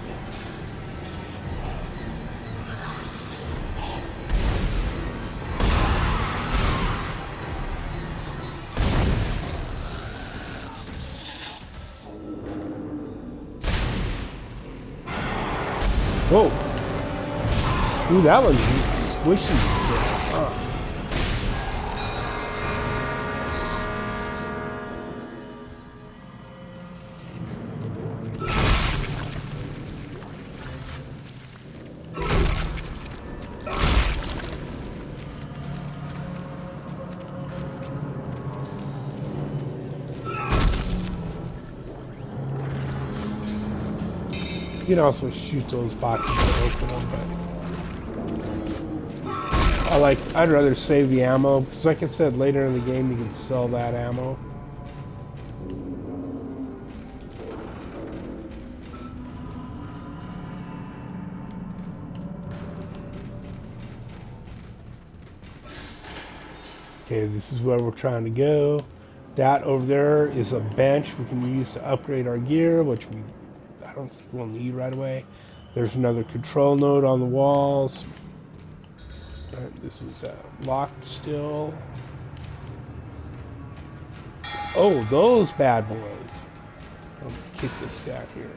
whoa. Ooh, that one's squishy still, huh? You can also shoot those boxes and open them, but I'd rather save the ammo, because like I said, later in the game you can sell that ammo. Okay, this is where we're trying to go. That over there is a bench we can use to upgrade our gear, which I don't think we'll need right away. There's another control node on the walls. This is locked still. Oh, those bad boys. I'll kick this down here.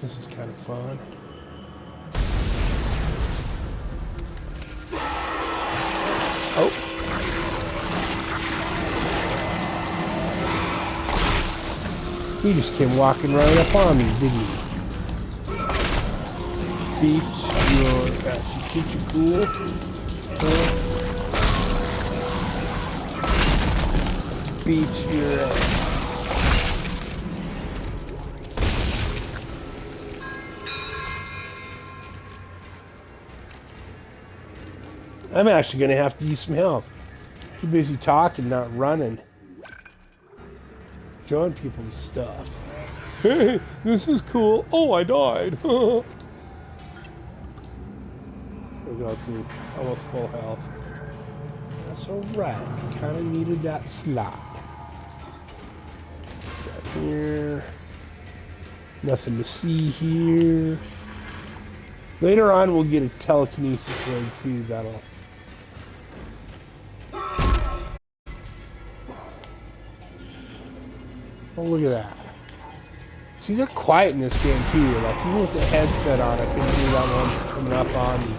This is kind of fun. Oh. He just came walking right up on me, didn't he? Beat your ass. You think you're cool? Beat your ass. I'm actually going to have to use some health. Too busy talking, not running. showing people stuff. Hey, this is cool. Oh, I died. We go see, almost full health. That's alright. I kind of needed that slot. Got here. Nothing to see here. Later on, we'll get a telekinesis ring too. That'll. Oh, look at that. See, they're quiet in this game too. Like, even with the headset on, I couldn't see that one coming up on me.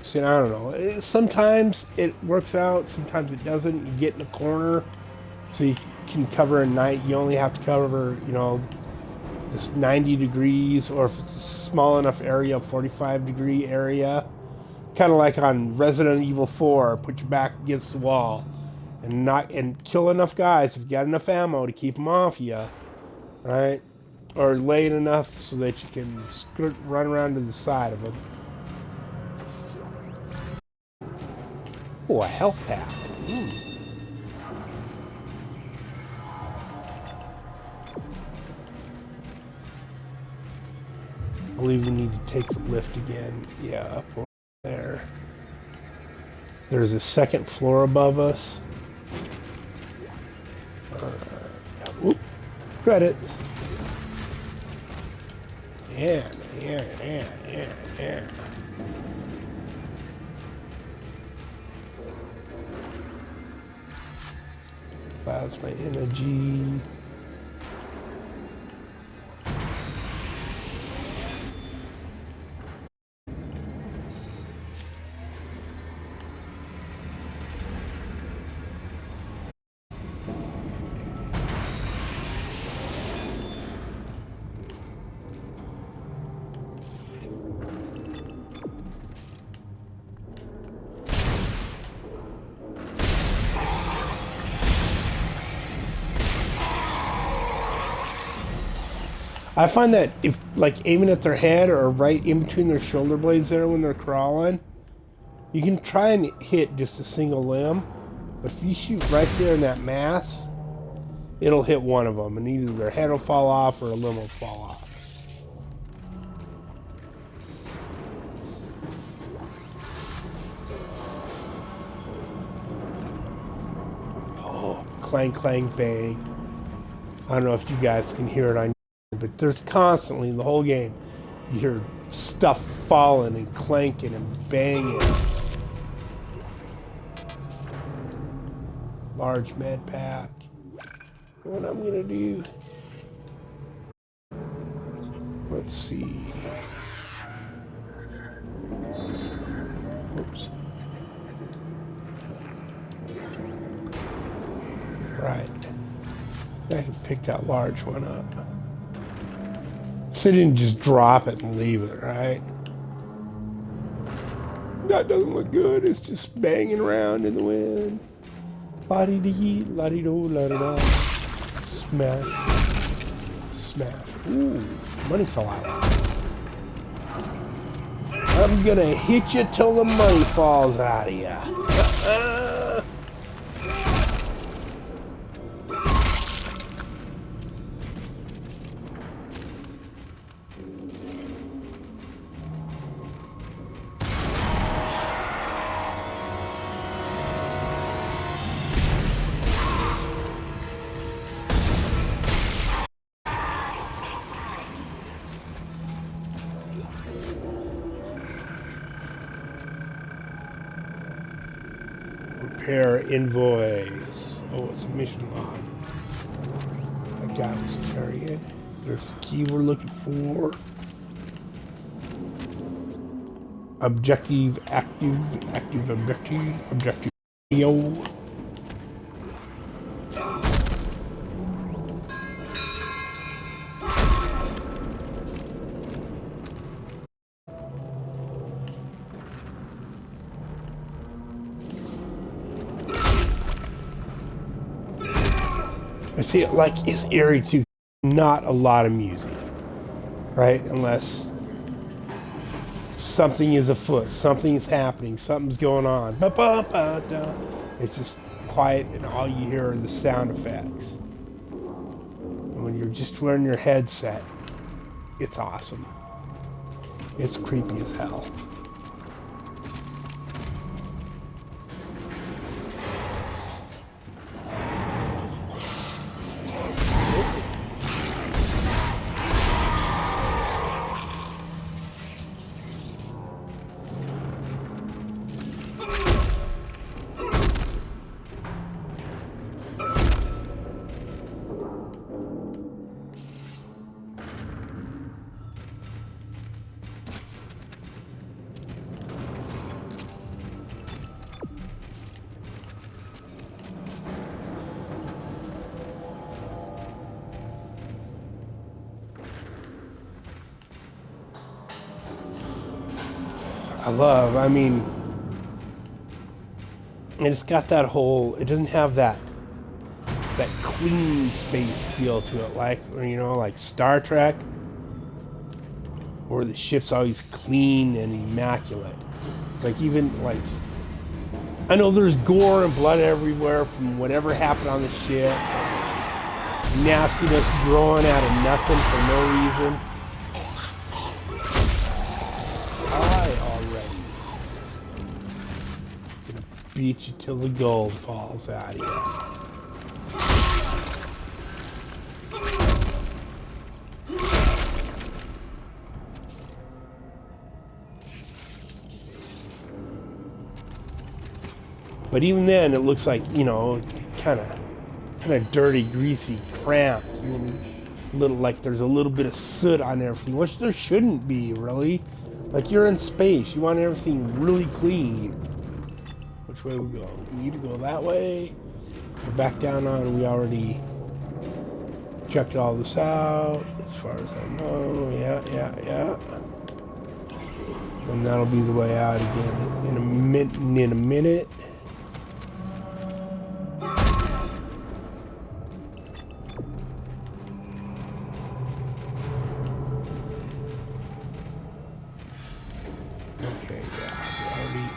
See, I don't know. Sometimes it works out, sometimes it doesn't. You get in a corner, so you can cover a night. You only have to cover, you know, this 90 degrees, or if it's a small enough area, 45-degree area. Kind of like on Resident Evil 4, put your back against the wall and kill enough guys if you got enough ammo to keep them off you, right? Or lay it enough so that you can run around to the side of them. Oh, a health pack. I believe we need to take the lift again. Yeah, up there. There's a second floor above us. Whoop. Credits. Yeah. Plasma energy. I find that if, like, aiming at their head or right in between their shoulder blades there when they're crawling, you can try and hit just a single limb, but if you shoot right there in that mass, it'll hit one of them, and either their head will fall off or a limb will fall off. Oh, clang, clang, bang. I don't know if you guys can hear it on, but there's constantly in the whole game, you hear stuff falling and clanking and banging. Large med pack. What I'm gonna do? Let's see. Oops. Right. I can pick that large one up. So I didn't just drop it and leave it, right? That doesn't look good. It's just banging around in the wind. La-dee-dee, la-dee-do, la-da-da. Smash. Smash. Ooh, money fell out. I'm gonna hit you till the money falls out of you. Repair invoice. Oh, it's a mission log. That guy was carrying. There's the key we're looking for. Objective active objective. Yo. I see it like it's eerie too. Not a lot of music, right? Unless something is afoot, something is happening, something's going on. Ba-ba-ba-da. It's just quiet, and all you hear are the sound effects. And when you're just wearing your headset, it's awesome. It's creepy as hell. I mean, and it's got that whole, it doesn't have that clean space feel to it, like, you know, like Star Trek, where the ship's always clean and immaculate. It's like, even like, I know there's gore and blood everywhere from whatever happened on the ship, nastiness growing out of nothing for no reason. Beat you till the gold falls out of you. But even then, it looks like, you know, kind of dirty, greasy, cramped, little like there's a little bit of soot on everything, which there shouldn't be, really. Like, you're in space, you want everything really clean. Which way we go? We need to go that way. We're back down on, we already checked all this out, as far as I know. Yeah. And that'll be the way out again in a minute. Okay, yeah, we already.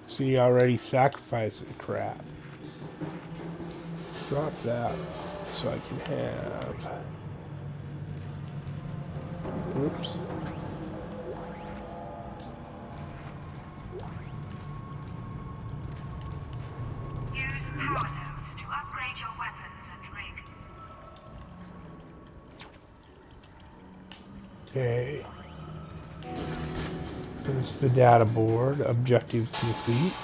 See, already sacrificing crap. Drop that so I can have. Oops. Use power nodes to upgrade your weapons and rig. Okay. There's the data board. Objective complete.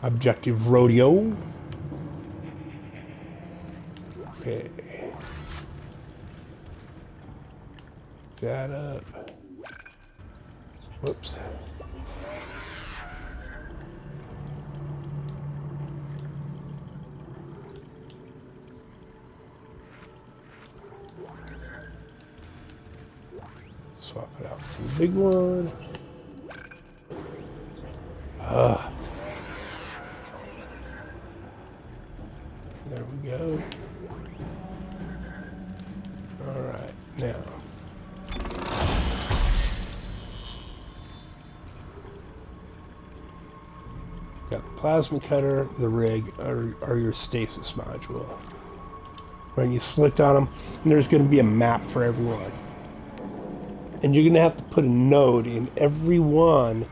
Objective rodeo. Okay. That up. Whoops. Swap it out for the big one. There we go. Alright, now. Got the plasma cutter, the rig, or your stasis module. When you select on them, and there's going to be a map for everyone. And you're going to have to put a node in every one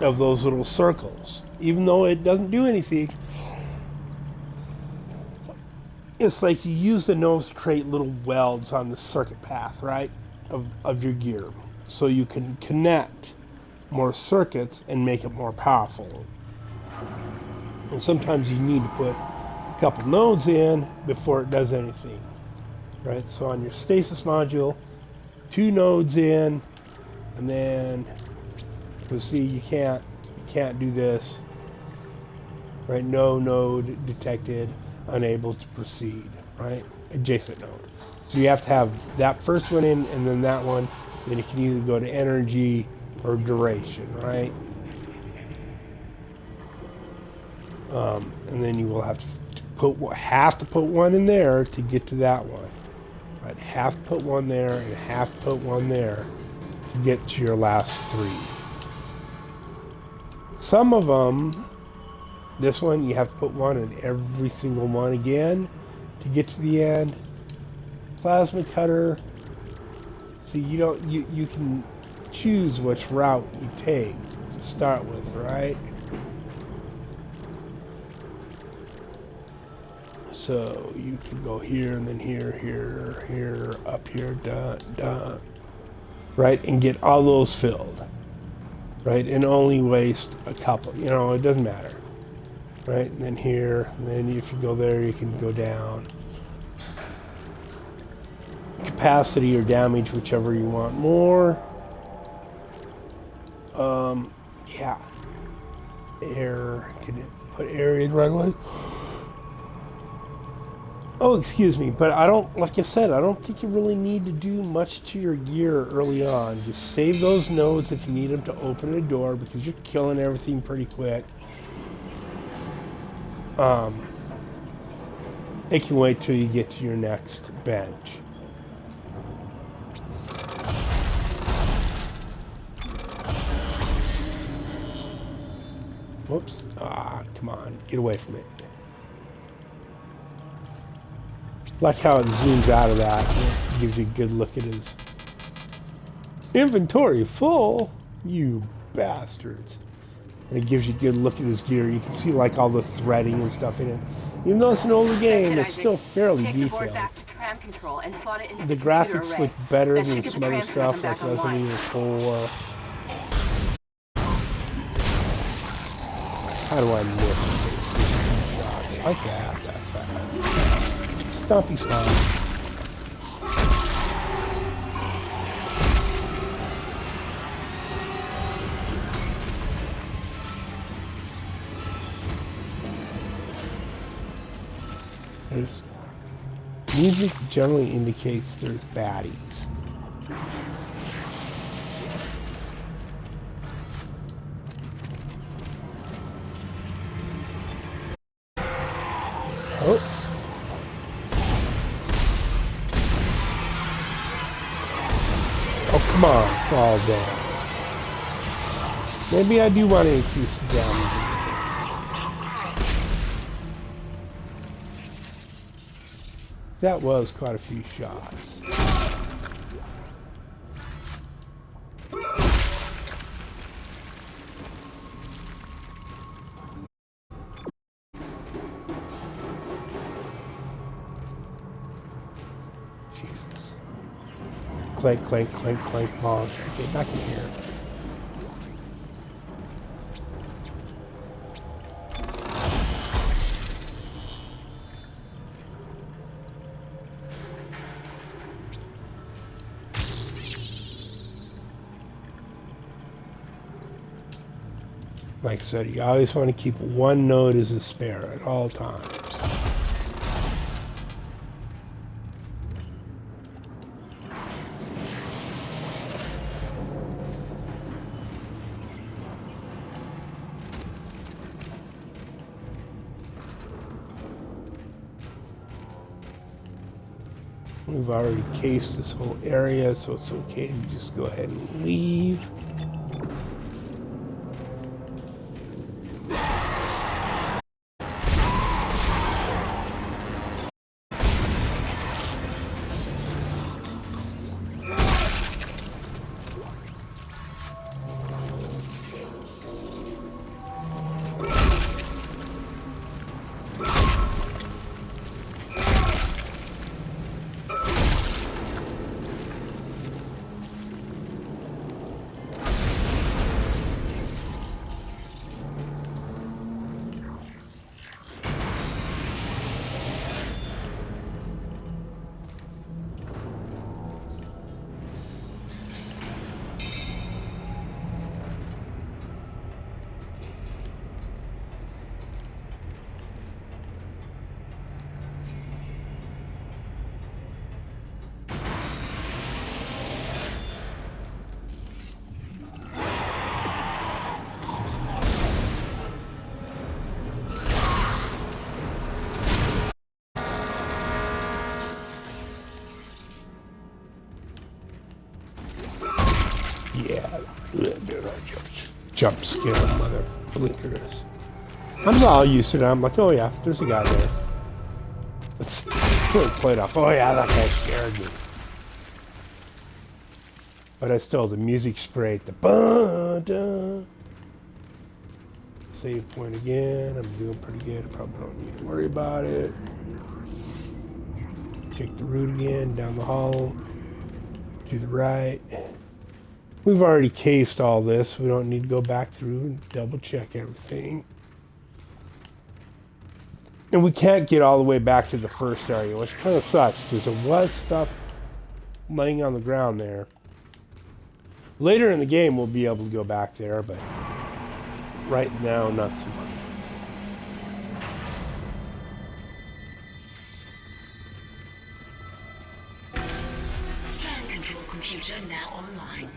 of those little circles. Even though it doesn't do anything, it's like you use the nodes to create little welds on the circuit path, right? Of your gear. so you can connect more circuits and make it more powerful. And sometimes you need to put a couple nodes in before it does anything, right? So on your stasis module, 2 nodes in, and then you'll see you can't do this, right? No node detected, unable to proceed, right? Adjacent node. So you have to have that first one in, and then that one. Then you can either go to energy or duration, right? And then you will have to put one in there to get to that one. Right? Have to put one there and have to put one there to get to your last 3. Some of them, this one you have to put one in every single one again to get to the end. Plasma cutter. See, you can choose which route you take to start with, right? So you can go here and then here, up here, done, right? And get all those filled, right? And only waste a couple, it doesn't matter, right? And then here, and then if you go there, you can go down. Capacity or damage, whichever you want more. Yeah. Air, can it put air in right away? Oh, excuse me, but like I said, I don't think you really need to do much to your gear early on. Just save those nodes if you need them to open a door, because you're killing everything pretty quick. It can wait till you get to your next bench. Whoops. Come on. Get away from it. Like how it zooms out of that. It gives you a good look at his inventory full. You bastards. And it gives you a good look at his gear. You can see like all the threading and stuff in it. Even though it's an older game, it's still fairly detailed. The graphics look better than some other stuff like Resident Evil 4. How do I miss these shots? Like that. That's that. Stompy stomp. Music generally indicates there's baddies. Oh. Oh, come on, fall down. Maybe I do want to increase the damage. That was quite a few shots. Jesus. Clank, clank, clank, clank, bonk. Okay, back in here. Like I said, you always want to keep one node as a spare at all times. We've already cased this whole area, so it's okay to just go ahead and leave. Yeah. Jump scare mother blinkers. I'm all used to it. I'm like, oh yeah, there's a guy there. Let's play it off. Oh yeah, that guy scared me. But I still, the music's great. The ba-da. Save point again. I'm doing pretty good. I probably don't need to worry about it. Take the route again, down the hall. To the right. We've already cased all this. We don't need to go back through and double check everything. And we can't get all the way back to the first area, which kind of sucks because there was stuff laying on the ground there. Later in the game, we'll be able to go back there, but right now, not so much. Tram control computer now online.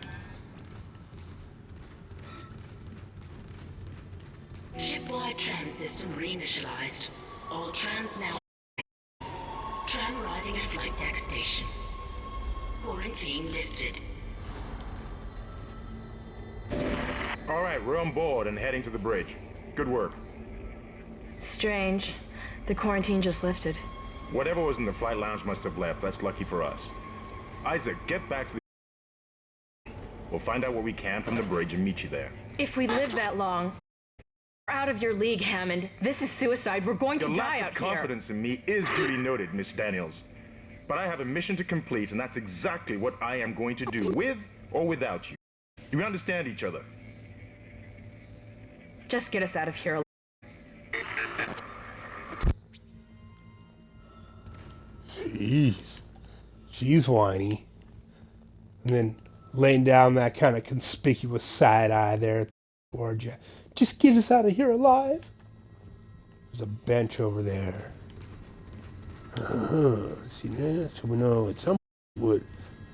Shipwide tram system reinitialized. All trams now. Tram arriving at flight deck station. Quarantine lifted. All right, we're on board and heading to the bridge. Good work. Strange. The quarantine just lifted. Whatever was in the flight lounge must have left. That's lucky for us. Isaac, get back to the... We'll find out what we can from the bridge and meet you there. If we live that long, we're out of your league, Hammond. This is suicide. We're going to Your die lack out of here. confidence in me is duly noted, Miss Daniels. But I have a mission to complete, and that's exactly what I am going to do, with or without you. Do we understand each other? Just get us out of here. Jeez. She's whiny. And then laying down that kind of conspicuous side eye there towards you. Just get us out of here alive. There's a bench over there. See that? So we know it's some wood.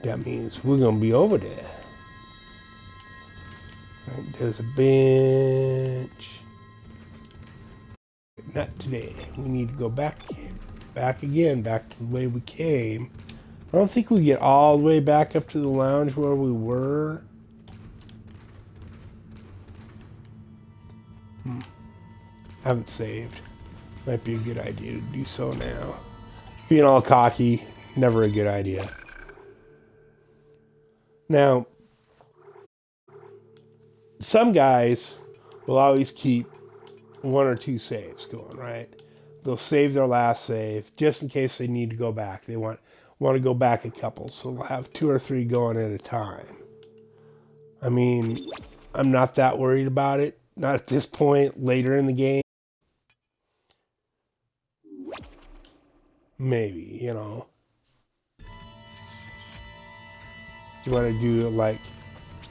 That means we're going to be over there. Right, there's a bench. Not today. We need to go back again, back to the way we came. I don't think we get all the way back up to the lounge where we were. Haven't saved. Might be a good idea to do so now. Being all cocky, never a good idea. Now, some guys will always keep one or two saves going, right? They'll save their last save just in case they need to go back. They want to go back a couple, so they'll have 2 or 3 going at a time. I mean, I'm not that worried about it. Not at this point, later in the game. Maybe, you know. You want to do it like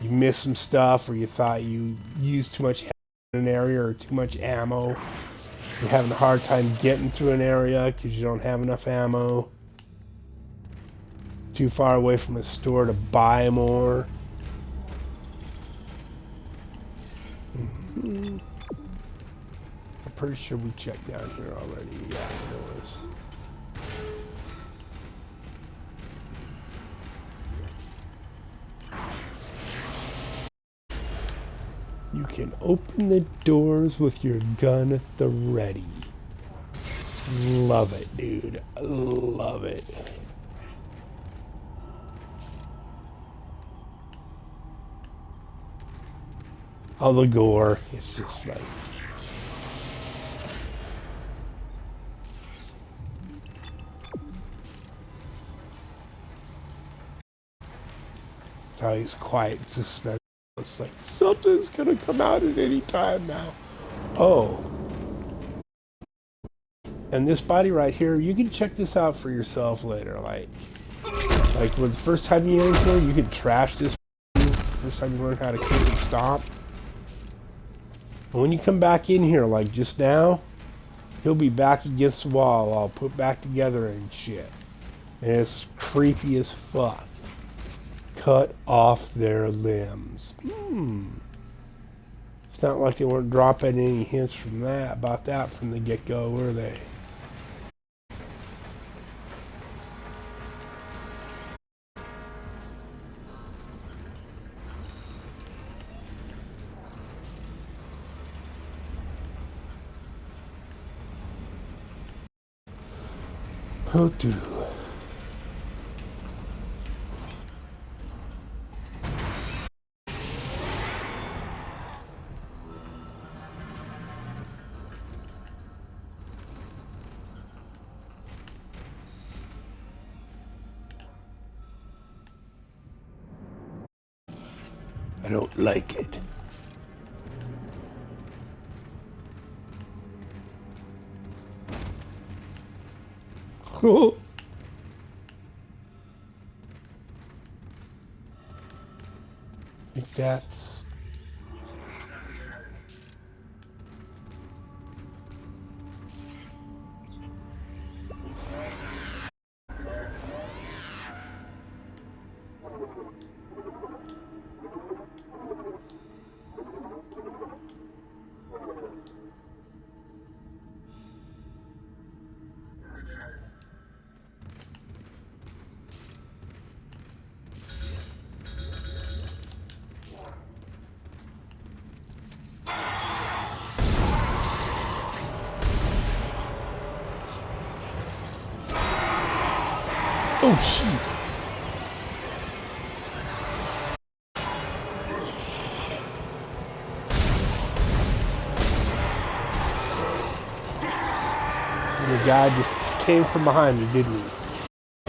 you missed some stuff or you thought you used too much in an area or too much ammo. You're having a hard time getting through an area because you don't have enough ammo. Too far away from a store to buy more. I'm pretty sure we checked down here already. Yeah, there was. You can open the doors with your gun at the ready. Love it, dude. Love it. All the gore. It's just like... That's how he's quiet, suspense. It's like, something's gonna come out at any time now. Oh. And this body right here, you can check this out for yourself later. Like when the first time you enter, you can trash this. First time you learn how to kick and stomp. And when you come back in here, like just now, he'll be back against the wall, all put back together and shit. And it's creepy as fuck. Cut off their limbs. It's not like they weren't dropping any hints from that about that from the get-go, were they? Oh, do. I don't like it. Oh. I think that's... Oh, shit. And the guy just came from behind me, didn't he?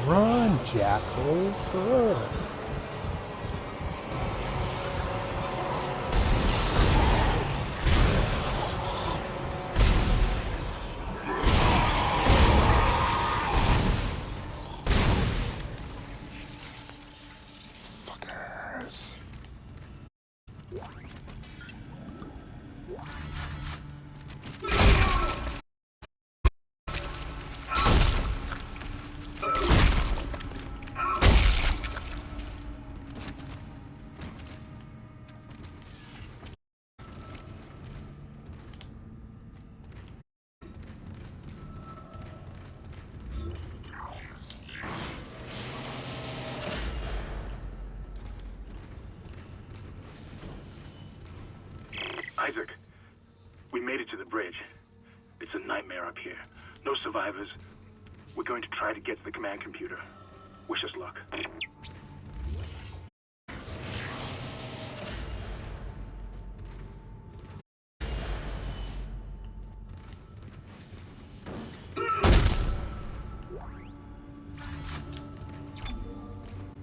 Run, Jackal, run. Fuckers. Isaac, we made it to the bridge. It's a nightmare up here. No survivors. We're going to try to get to the command computer. Wish us luck.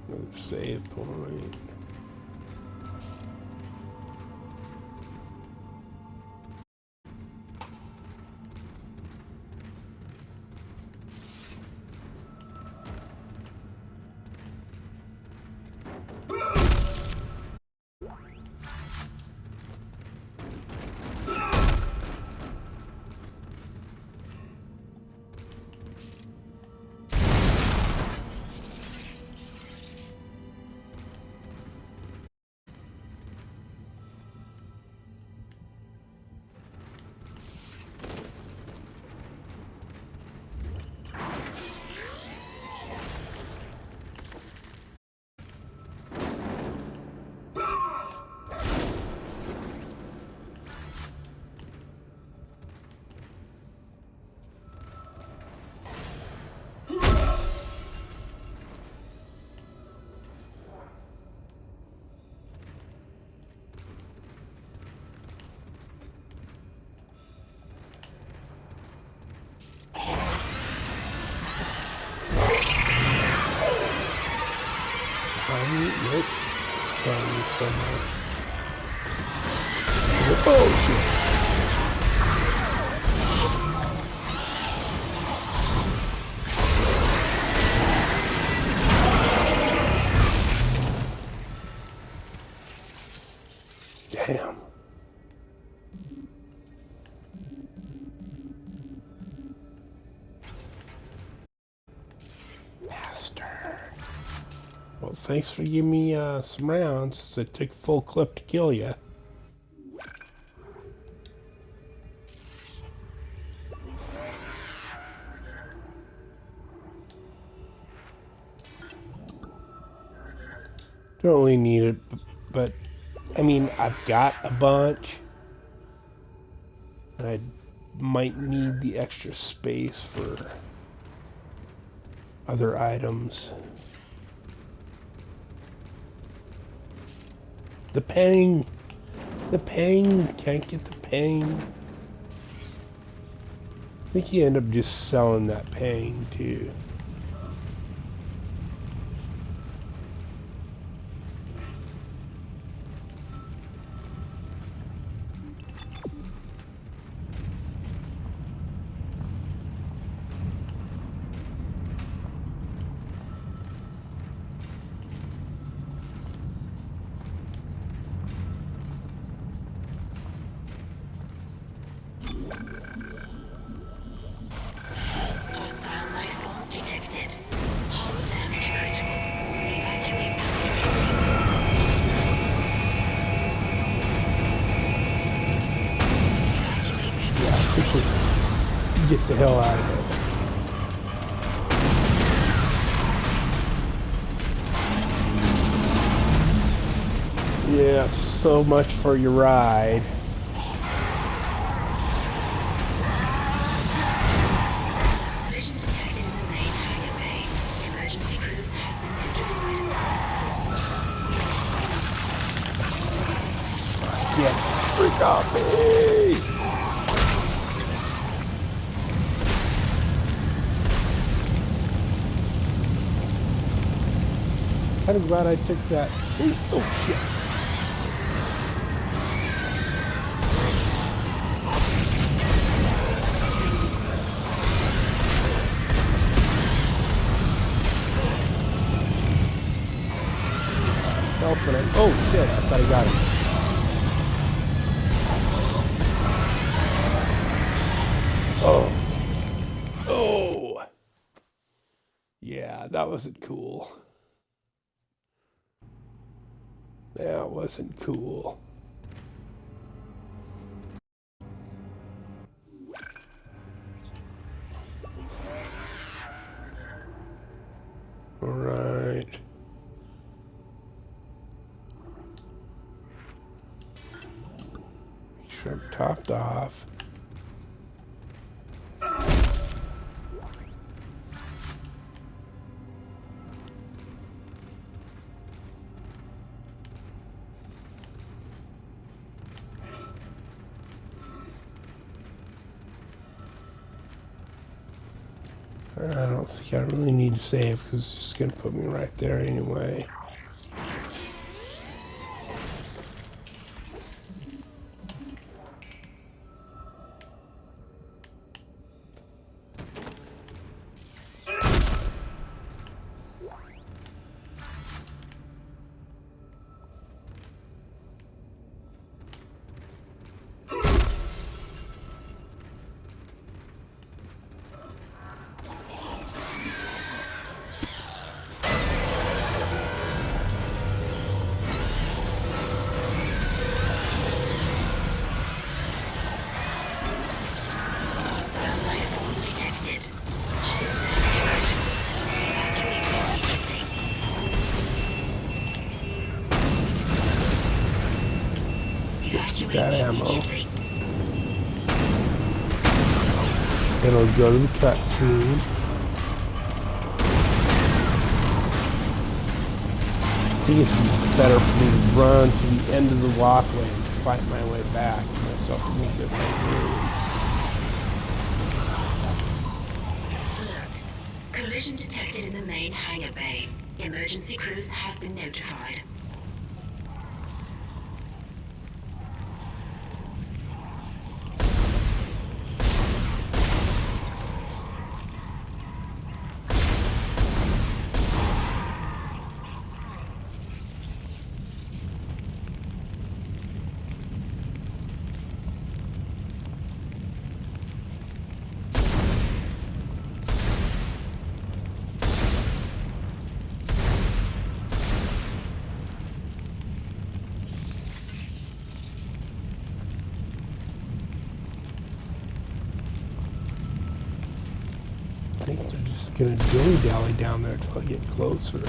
Another save point. Nope. Found me somewhere. Oh, shit. Damn. Bastard. Well, thanks for giving me some rounds. It took full clip to kill you. Don't really need it, but I mean, I've got a bunch. And I might need the extra space for other items. The ping. The ping. Can't get the ping. I think you end up just selling that ping too. Get the hell out of there. Yeah, so much for your ride. Get freak off me! I'm glad I took that. Ooh, oh shit. Oh shit, I thought he got him. Oh. Oh. Yeah, that wasn't cool. That wasn't cool. All right. Make sure I'm topped off. I don't think I really need to save because it's just going to put me right there anyway. That ammo. It'll go to the cutscene. I think it's better for me to run to the end of the walkway and fight my way back. Give myself a little bit more room. Alert. Collision detected in the main hangar bay. Emergency crews have been notified. I think they're just gonna dilly-dally down there until I get closer.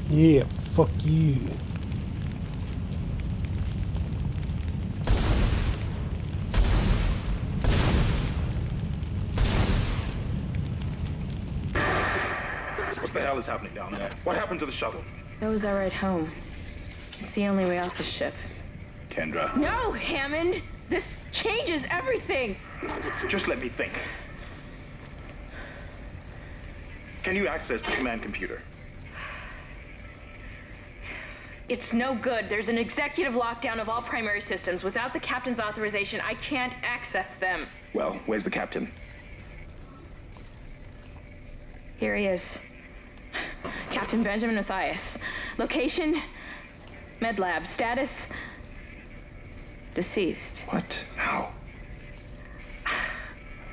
Yeah, Fuck you. What the hell is happening down there? What happened to the shuttle? That was our ride home. It's the only way off the ship. Kendra. No, Hammond! This changes everything! Just let me think. Can you access the command computer? It's no good. There's an executive lockdown of all primary systems. Without the captain's authorization, I can't access them. Well, where's the captain? Here he is. Captain Benjamin Mathias. Location? Med lab. Status? Deceased. What? How?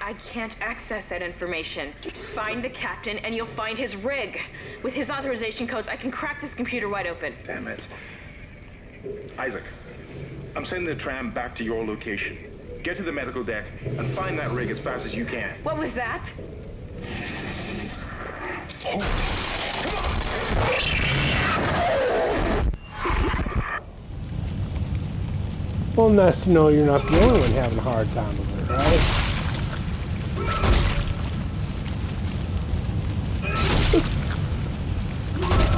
I can't access that information. Find the captain and you'll find his rig. With his authorization codes, I can crack this computer wide open. Damn it. Isaac, I'm sending the tram back to your location. Get to the medical deck and find that rig as fast as you can. What was that? Well, nice to know you're not the only one having a hard time with it, right?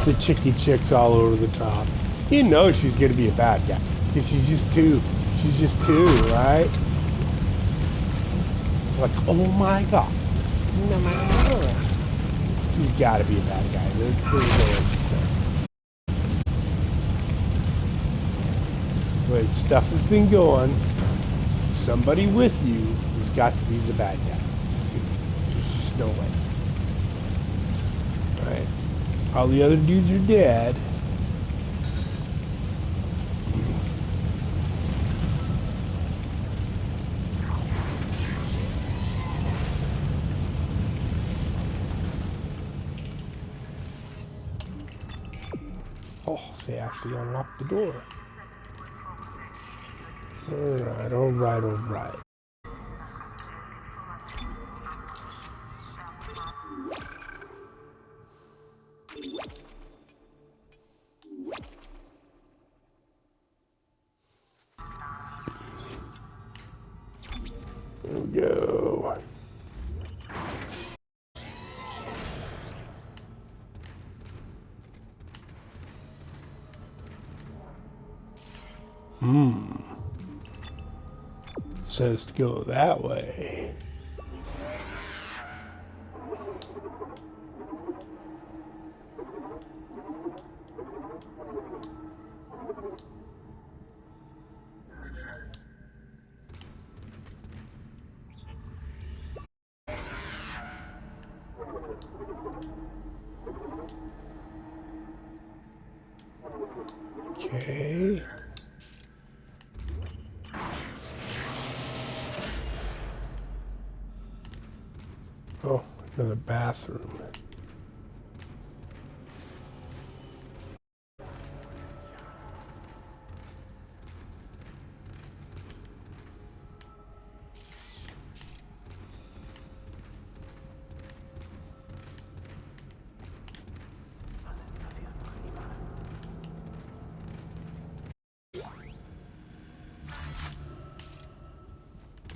The chicky chick's all over the top. You know she's gonna be a bad guy. Because she's just two, right? Like, oh my god. No, my god. He's gotta be a bad guy. But stuff has been going. Somebody with you has got to be the bad guy. There's just no way. Alright. All the other dudes are dead. Oh, they actually unlocked the door. Alright, alright, alright. There we go. Says to go that way. Okay. Oh, another bathroom.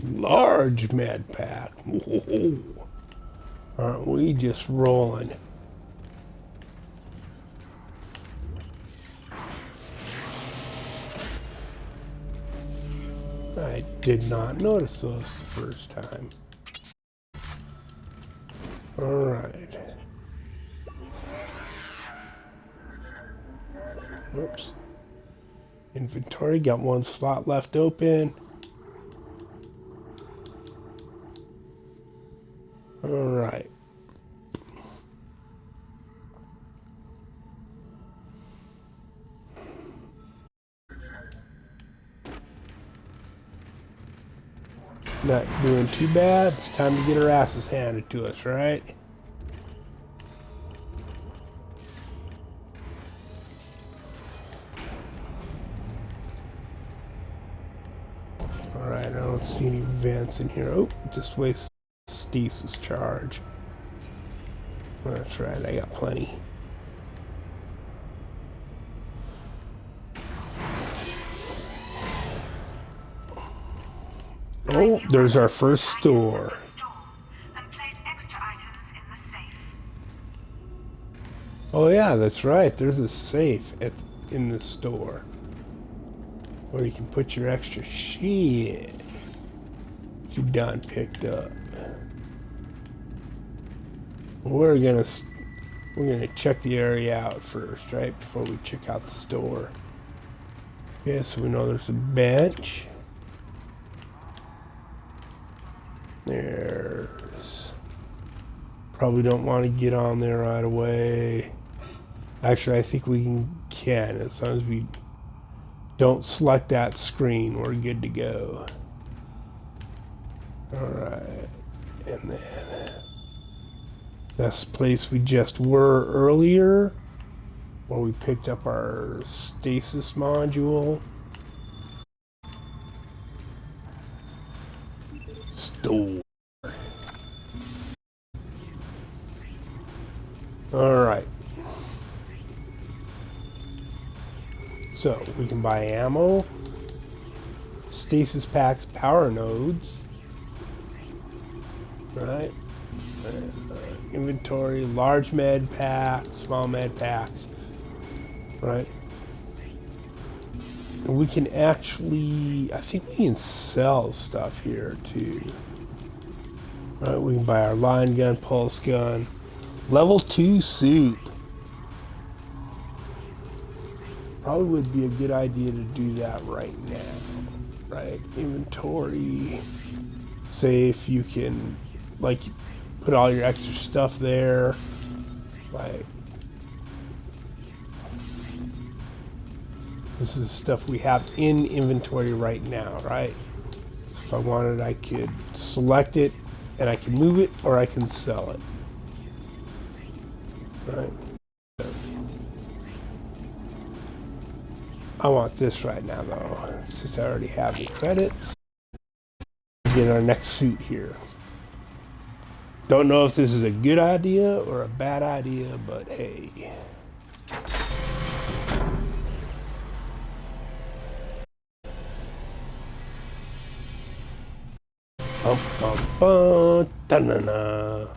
Large med pack. Whoa. Aren't we just rolling? I did not notice those the first time. Alright. Oops. Inventory, got one slot left open. Alright. Not doing too bad. It's time to get our asses handed to us, right? Alright, I don't see any vents in here. Oh, just waste stasis charge. That's right, I got plenty. Oh, there's our first store. And place extra items in the safe. Oh yeah, that's right. There's a safe in the store where you can put your extra shit you done picked up. We're gonna check the area out first, right? Before we check out the store. Okay, so we know there's a bench. There's... Probably don't want to get on there right away. Actually, I think we can as long as we don't select that screen, we're good to go. Alright. And then that's the place we just were earlier, where we picked up our stasis module. Store. Alright. So, we can buy ammo, stasis packs, power nodes, right? Inventory, large med pack, small med packs, right? And we can actually, I think we can sell stuff here too. Right, we can buy our line gun, pulse gun, level 2 soup. Probably would be a good idea to do that right now, right? Inventory, safe, you can, like, put all your extra stuff there, like, this is stuff we have in inventory right now, right? If I wanted, I could select it, and I can move it, or I can sell it, right? I want this right now, though, since I already have the credits. Get our next suit here. Don't know if this is a good idea or a bad idea, but hey. Bum, bum, bum, ta-na-na.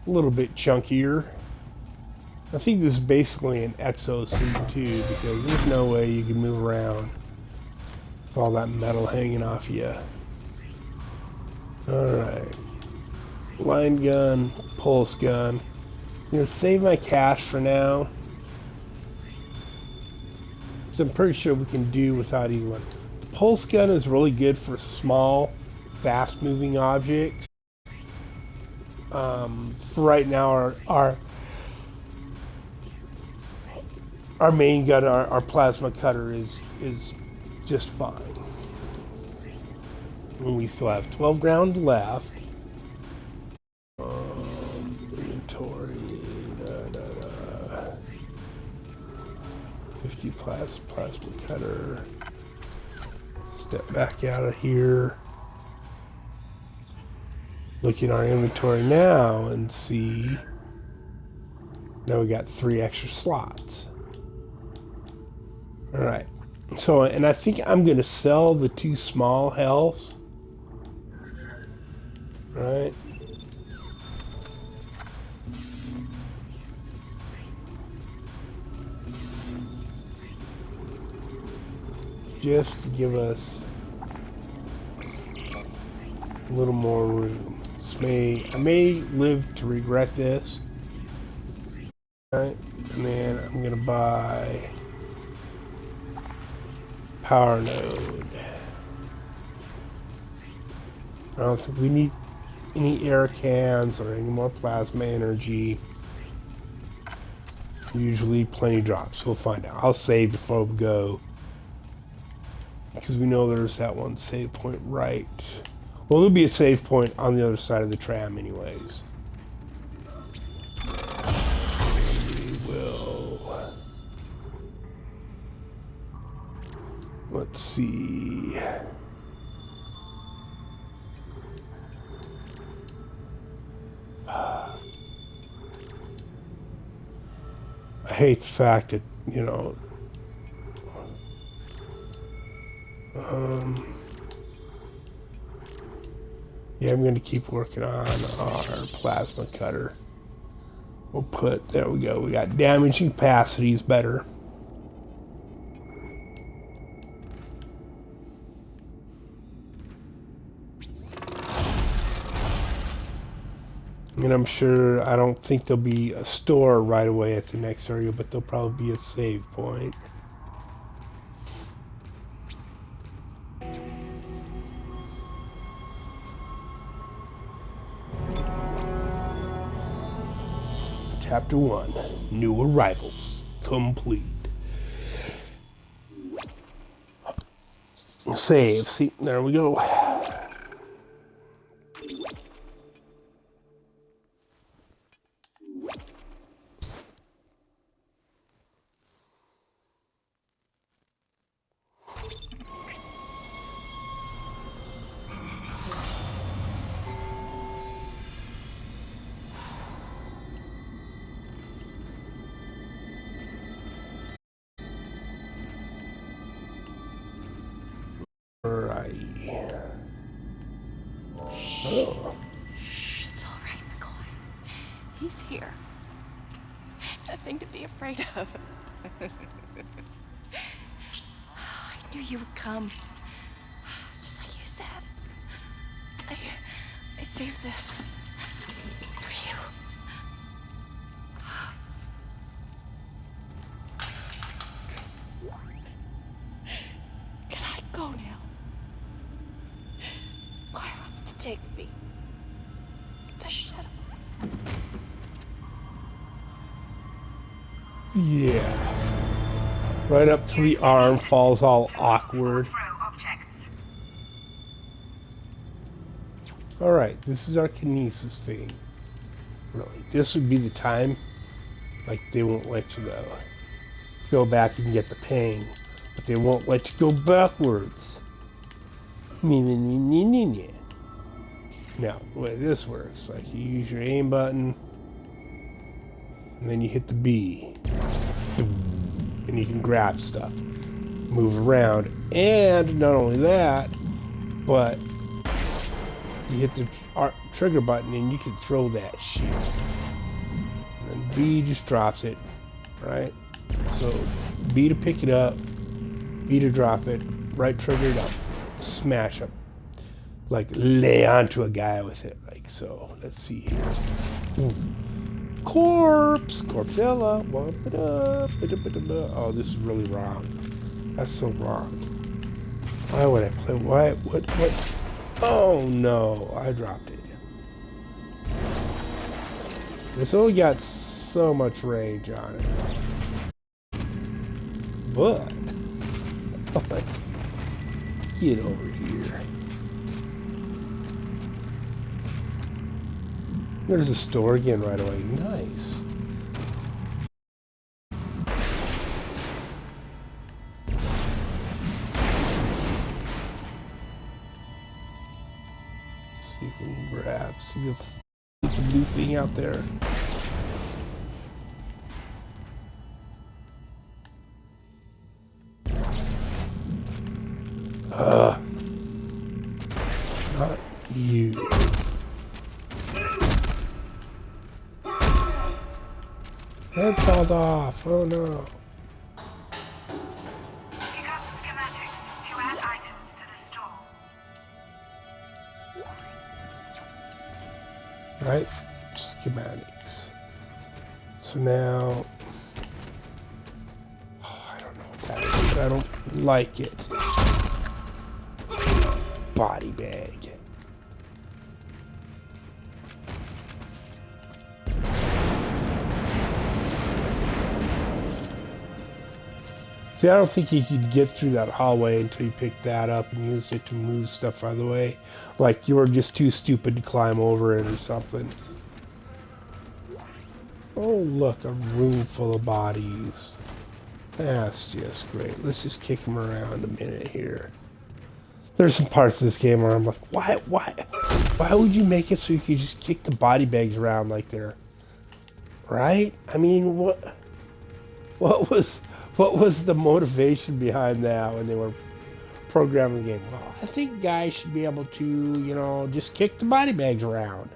A little bit chunkier. I think this is basically an exosuit too, because there's no way you can move around with all that metal hanging off you. Alright. Line gun, pulse gun. I'm gonna save my cash for now, because I'm pretty sure we can do without either one. The pulse gun is really good for small, fast-moving objects. For right now, our main gun, our plasma cutter is just fine. And we still have 12 rounds left. Inventory. 50 plasma cutter. Step back out of here. Look in our inventory now and see. Now we got 3 extra slots. Alright. So, and I think I'm going to sell the 2 small healths. Right. Just to give us a little more room. I may live to regret this. Right. And then I'm going to buy power node. I don't think we need any air cans or any more plasma energy. Usually plenty drops. We'll find out. I'll save before we go, because we know there's that one save point right. Well, there'll be a save point on the other side of the tram anyways. We will. Let's see. I hate the fact that, you know, Yeah, I'm going to keep working on our plasma cutter. We'll put, there we go, we got damage and capacity is better. And I'm sure, I don't think there'll be a store right away at the next area, but there'll probably be a save point. Chapter 1, New Arrivals, complete. Save, see, there we go. Alright. Oh. It's all right, McCoy. He's here. Nothing to be afraid of. I knew you would come. Just like you said. I saved this for you. Can I go now? Claire wants to take me. Just shut up. Yeah. Right up to the arm falls all awkward. Alright, this is our kinesis thing. Really, this would be the time. Like, they won't let you go back and get the ping. But they won't let you go backwards. Now, the way this works, like you use your aim button, and then you hit the B. And you can grab stuff, move around, and not only that, but you hit the trigger button and you can throw that shit. And then B just drops it, right? So B to pick it up, B to drop it, right trigger it up, smash up, like lay onto a guy with it, like so. Let's see here. Ooh. Corpsella, wump it up. Oh, this is really wrong. That's so wrong. Why would I play? What? Oh no, I dropped it. It's only got so much range on it. But, get over here. There's a store again right away. Nice. See if we can grab. See the blue thing out there. Not you. Head fell off. Oh no. You got the schematics to add items to the store. Right? Schematics. So now. Oh, I don't know what that is, but I don't like it. Body bag. See, I don't think you could get through that hallway until you picked that up and used it to move stuff out of the way. Like you were just too stupid to climb over it or something. Oh, look, a room full of bodies. That's just great. Let's just kick them around a minute here. There's some parts of this game where I'm like, why would you make it so you could just kick the body bags around like they're... Right? I mean, what was the motivation behind that when they were programming the game. Well, I think guys should be able to, you know, just kick the body bags around.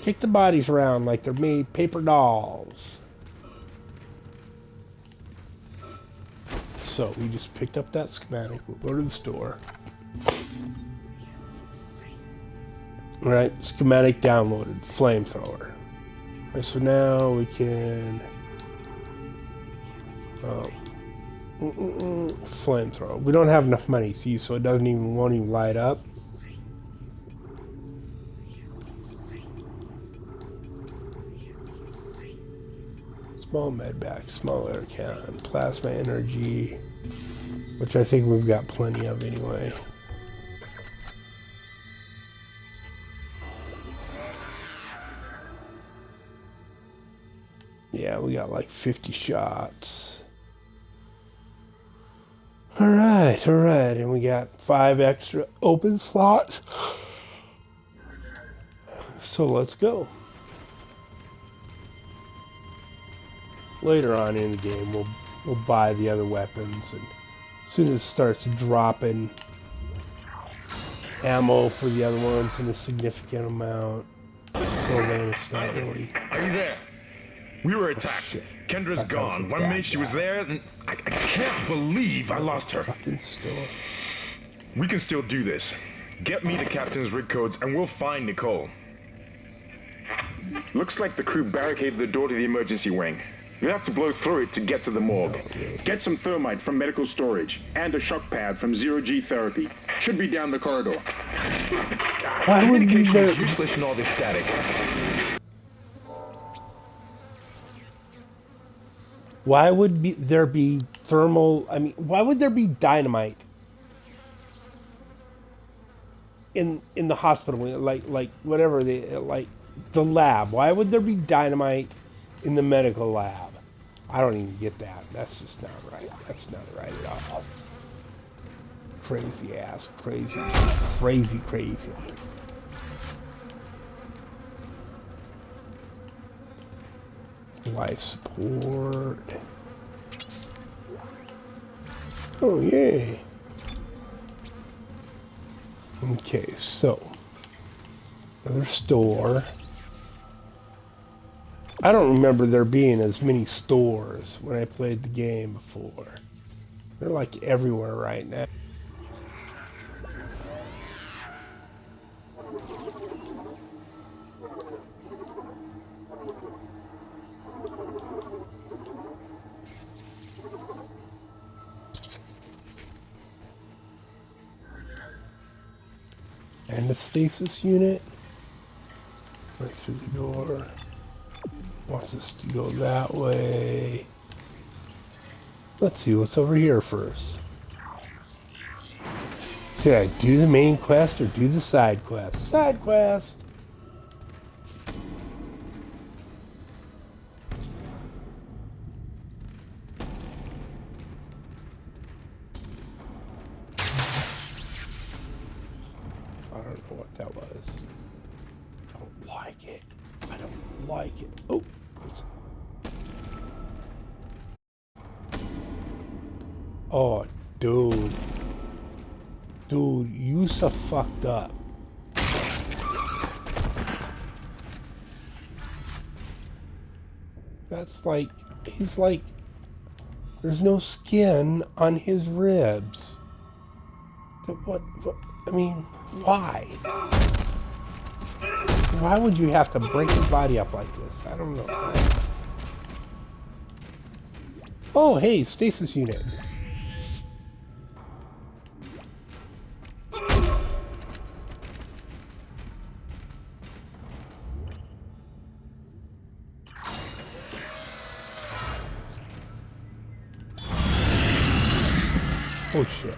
Kick the bodies around like they're made paper dolls. So we just picked up that schematic. We'll go to the store. Right, schematic downloaded. Flamethrower. Okay, so now we can... flamethrower. We don't have enough money, see, so it won't even light up. Small med bag, small air can, plasma energy, which I think we've got plenty of anyway. Yeah, we got like 50 shots. Alright, and we got 5 extra open slots. So let's go. Later on in the game, we'll buy the other weapons, and as soon as it starts dropping ammo for the other ones in a significant amount, so then it's not really... Are you there? We were attacked. Kendra's gone. One minute she was there, and I can't believe I lost her. Fucking store. We can still do this. Get me the captain's rig codes, and we'll find Nicole. Looks like the crew barricaded the door to the emergency wing. You have to blow through it to get to the morgue. Get some thermite from medical storage, and a shock pad from zero-G therapy. Should be down the corridor. Why would be there... useless in all this static. Why would there be thermal... I mean, why would there be dynamite in the hospital? Like whatever, like the lab. Why would there be dynamite in the medical lab? I don't even get that. That's just not right. That's not right at all. Crazy ass. Crazy. Life support. Oh, yay. Okay, so. Another store. I don't remember there being as many stores when I played the game before. They're like everywhere right now. And the stasis unit. Right through the door. Wants us to go that way. Let's see what's over here first. Should I do the main quest or do the side quest? Side quest! I don't know what that was. I don't like it. I don't like it. Oh. Oh, dude. Dude, you so fucked up. That's like, he's like, there's no skin on his ribs. What, I mean, why? Why would you have to break his body up like this? I don't know. Oh, hey, stasis unit. Oh shit.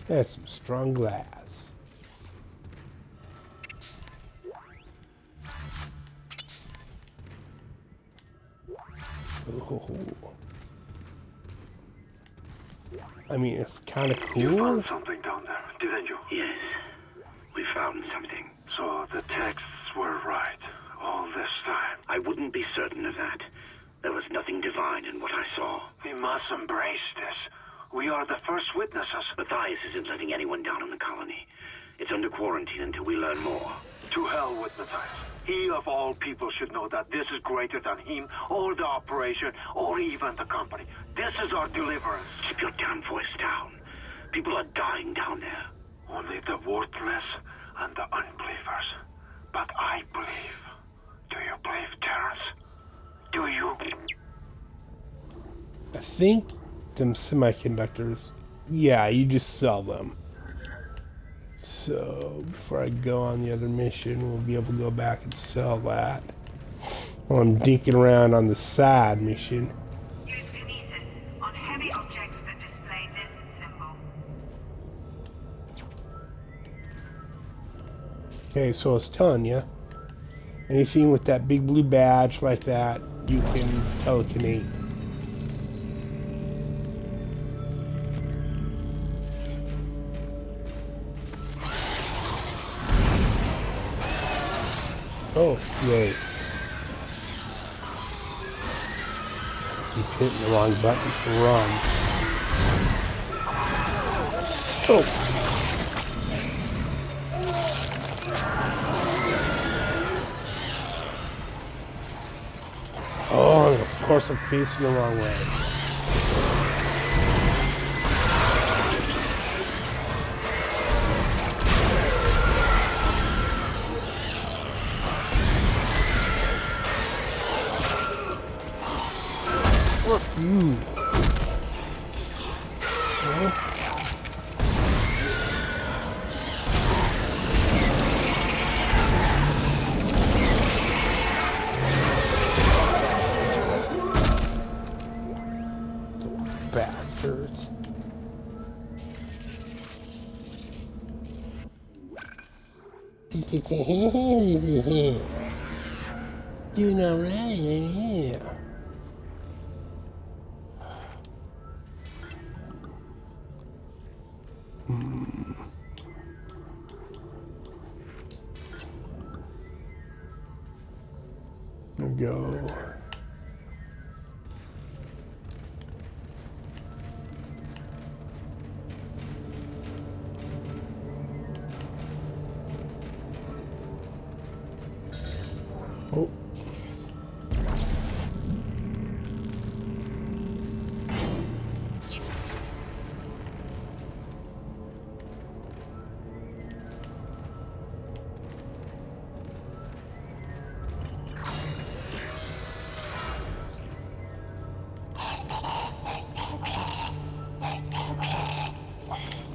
That's some strong glass. Oh. I mean, it's kind of cool. You found something down there, didn't you? Yes, we found something. So the texts were right all this time. I wouldn't be certain of that. There was nothing divine in what I saw. We must embrace this. We are the first witnesses. Matthias isn't letting anyone down in the colony. It's under quarantine until we learn more. To hell with Matthias. He of all people should know that this is greater than him, or the operation, or even the company. This is our deliverance. Keep your damn voice down. People are dying down there. Only the worthless and the unbelievers. But I believe. Do you believe, Terrence? Do you? I think them semiconductors, yeah, you just sell them. So before I go on the other mission, we'll be able to go back and sell that. While I'm dinking around on the side mission. Use kinesis on heavy objects that display this symbol. Okay, so it's telling you, anything with that big blue badge like that, you can telekinete. Oh, yay. Keep hitting the wrong button for run. Oh! Oh, of course I'm facing the wrong way. Fuck you. Bastards. Doing alright, yeah. There we go. Oh.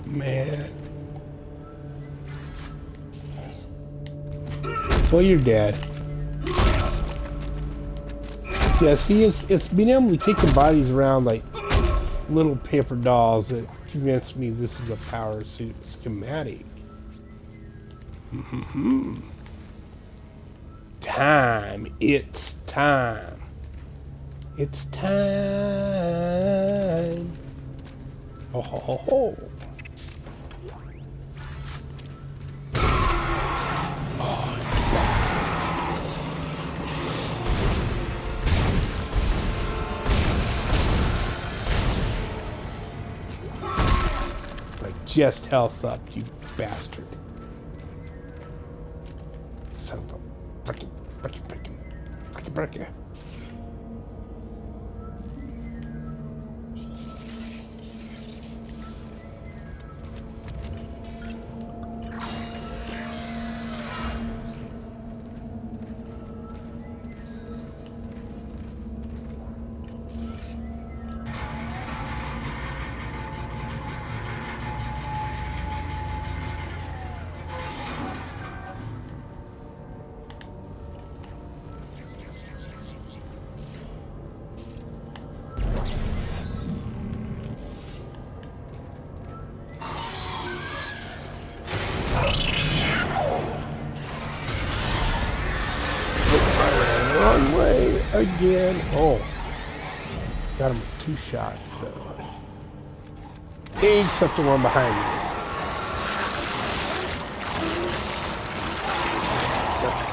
Man. Well, you're dead. Yeah, see, it's being able to kick the bodies around like little paper dolls that convinced me this is a power suit schematic. Time. It's time. It's time. Oh, ho, ho, ho. Just health up, you bastard. Son of a fucking. again. Oh. Got him with 2 shots, though. Except the one behind me.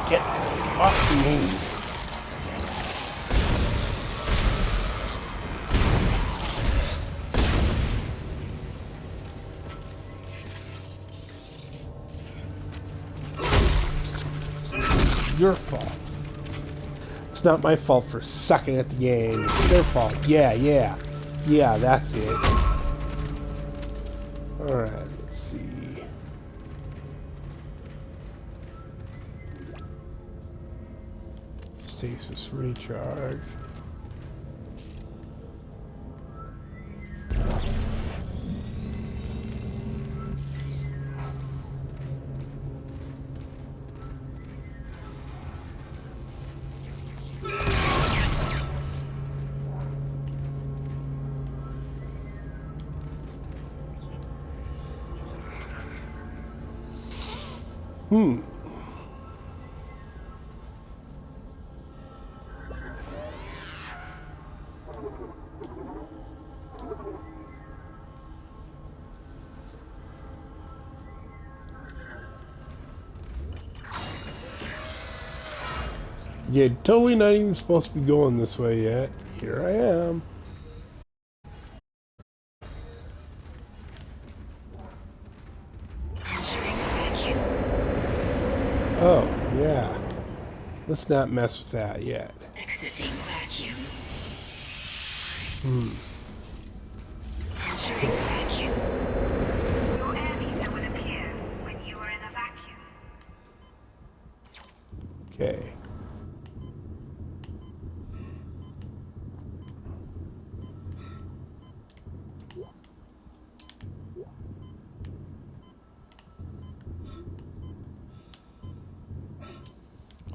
Get off me. Your fault. It's not my fault for sucking at the game. It's their fault. Yeah, that's it. Alright, let's see. Stasis recharge. Yeah, totally not even supposed to be going this way yet. Here I am. Oh, yeah. Let's not mess with that yet. Exiting vacuum. Entering vacuum. Your air meter will appear when you are in a vacuum. Okay.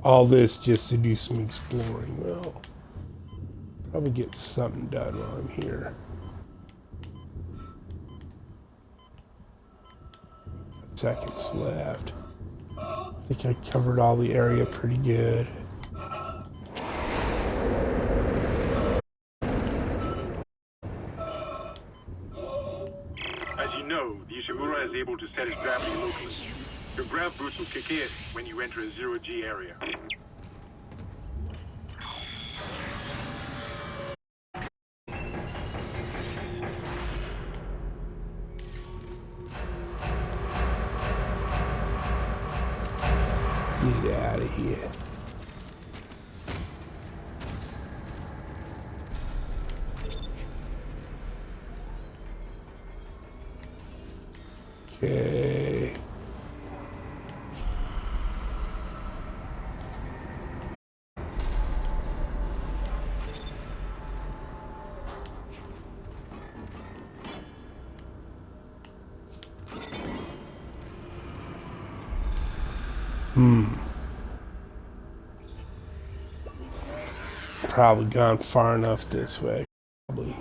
All this just to do some exploring. Well, probably get something done while I'm here. Seconds left. I think I covered all the area pretty good. As you know, the Ishimura is able to set its gravity locally. Your grav boost will kick in when you enter a zero-G area. Get out of here. Okay. Probably gone far enough this way. Probably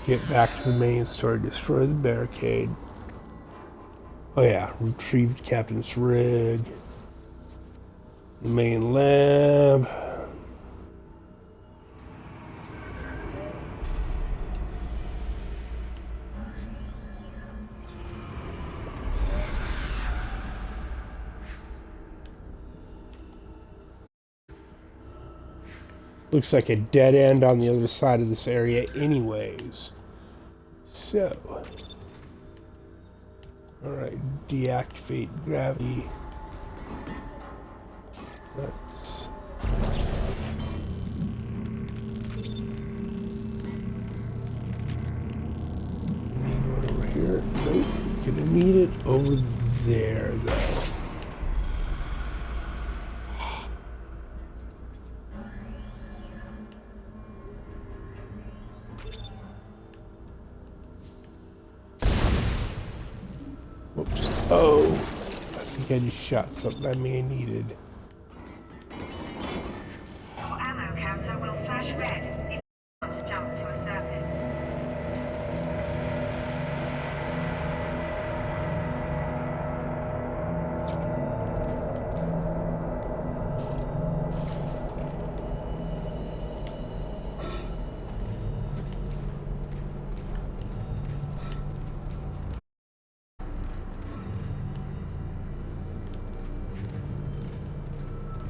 get back to the main story, destroy the barricade. Oh yeah, retrieved Captain's rig. The main lab. Looks like a dead end on the other side of this area anyways. So. Alright, deactivate gravity. Let's... Need one over here. Nope, gonna need it over there though. Whoops. Oh, I think I just shot something I may have needed. Your ammo counter will flash red if you want to jump to a surface.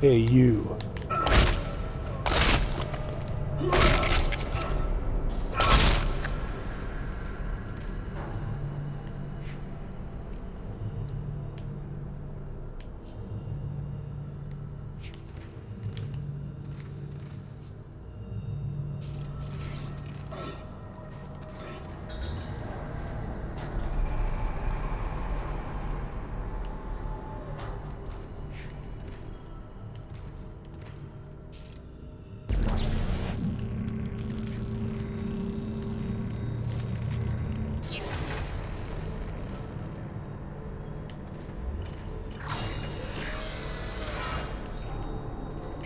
Hey, you.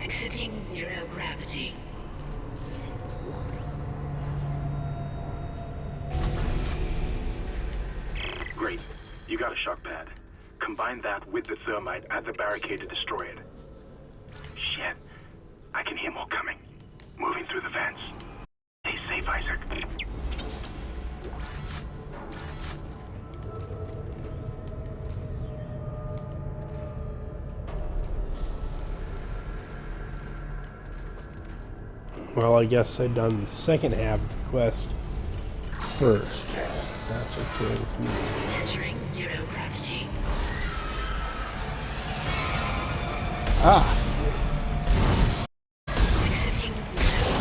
Exiting zero gravity. Great. You got a shock pad. Combine that with the thermite at the barricade to destroy it. Shit. I can hear more coming. Moving through the vents. Stay safe, Isaac. Well, I guess I've done the second half of the quest first. That's okay with me. Entering zero gravity. Ah! Exiting zero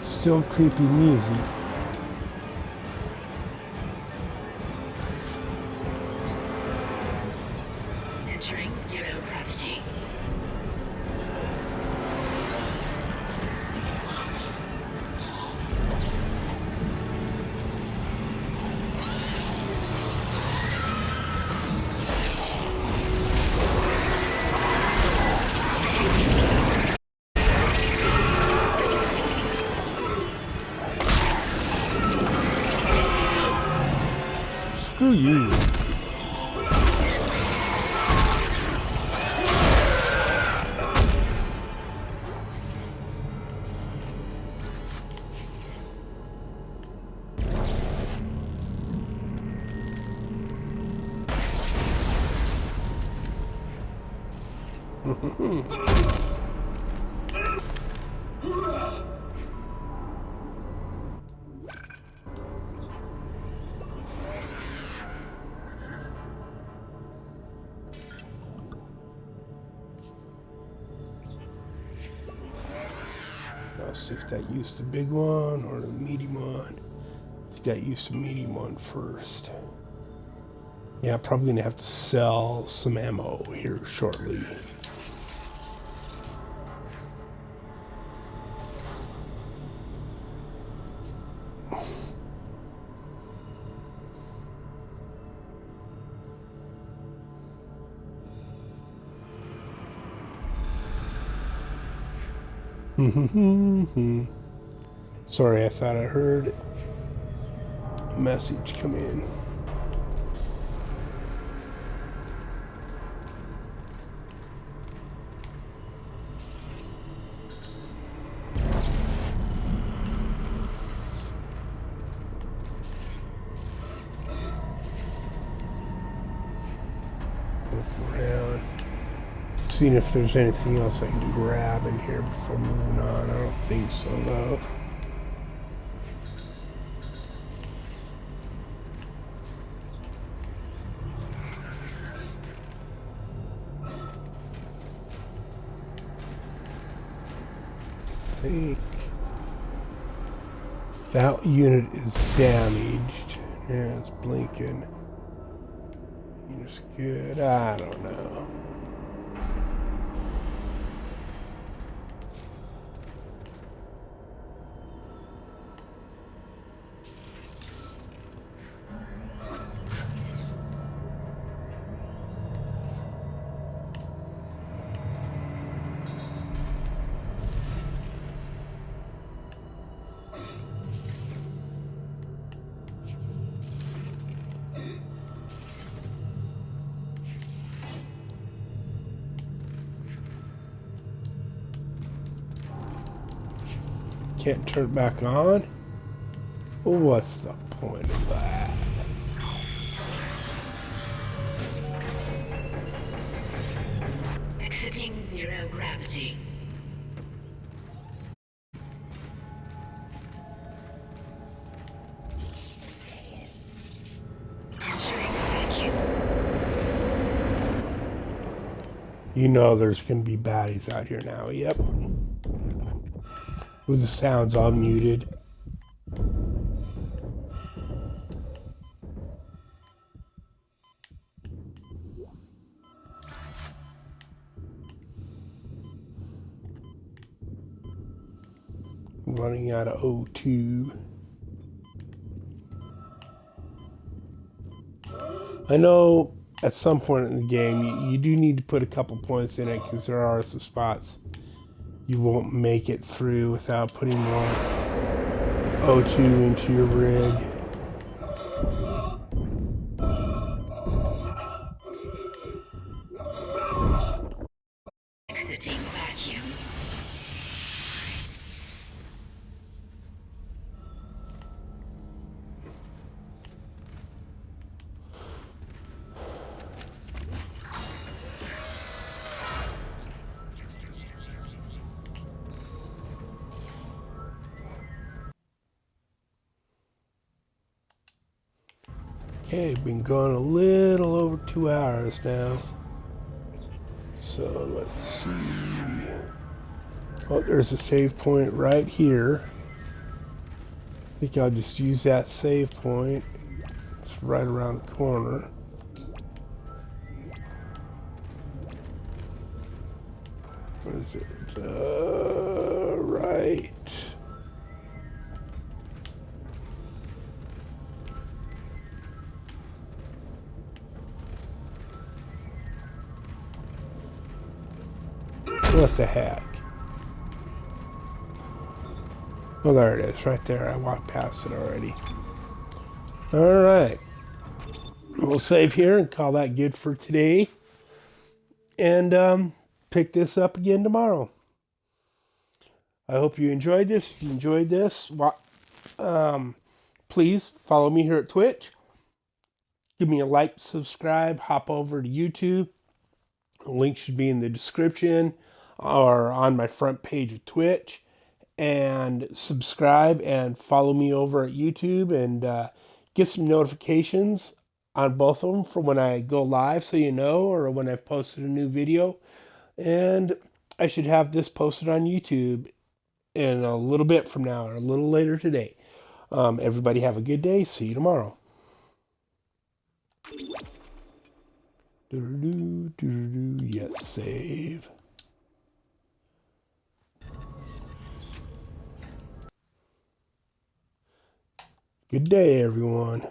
Still creepy music. Entering zero gravity. Screw you. I'll see if that used the big one or the medium one. I think that used the medium one first. Yeah, probably gonna have to sell some ammo here shortly. Sorry, I thought I heard a message come in. Looking around, seeing if there's anything else I can grab in here before moving on. I don't think so, though. I think that unit is damaged. Yeah, it's blinking. It's good. I don't know. can't turn it back on? Well, what's the point of that? Exiting zero gravity. Entering vacuum. You know there's going to be baddies out here now. Yep. With the sounds all muted. Running out of O2. I know at some point in the game you do need to put a couple points in it because there are some spots you won't make it through without putting more O2 into your rig. Exiting vacuum. Okay, been going a little over 2 hours now. So let's see. Oh, there's a save point right here. I think I'll just use that save point. It's right around the corner. What is it? Right. What the heck? Oh, there it is, right there. I walked past it already. All right. We'll save here and call that good for today. And pick this up again tomorrow. I hope you enjoyed this. If you enjoyed this, please follow me here at Twitch. Give me a like, subscribe, hop over to YouTube. The link should be in the description or on my front page of Twitch. And subscribe and follow me over at YouTube and get some notifications on both of them for when I go live so you know, or when I've posted a new video. And I should have this posted on YouTube in a little bit from now or a little later today. Everybody have a good day. See you tomorrow. Yes, save. Good day, everyone.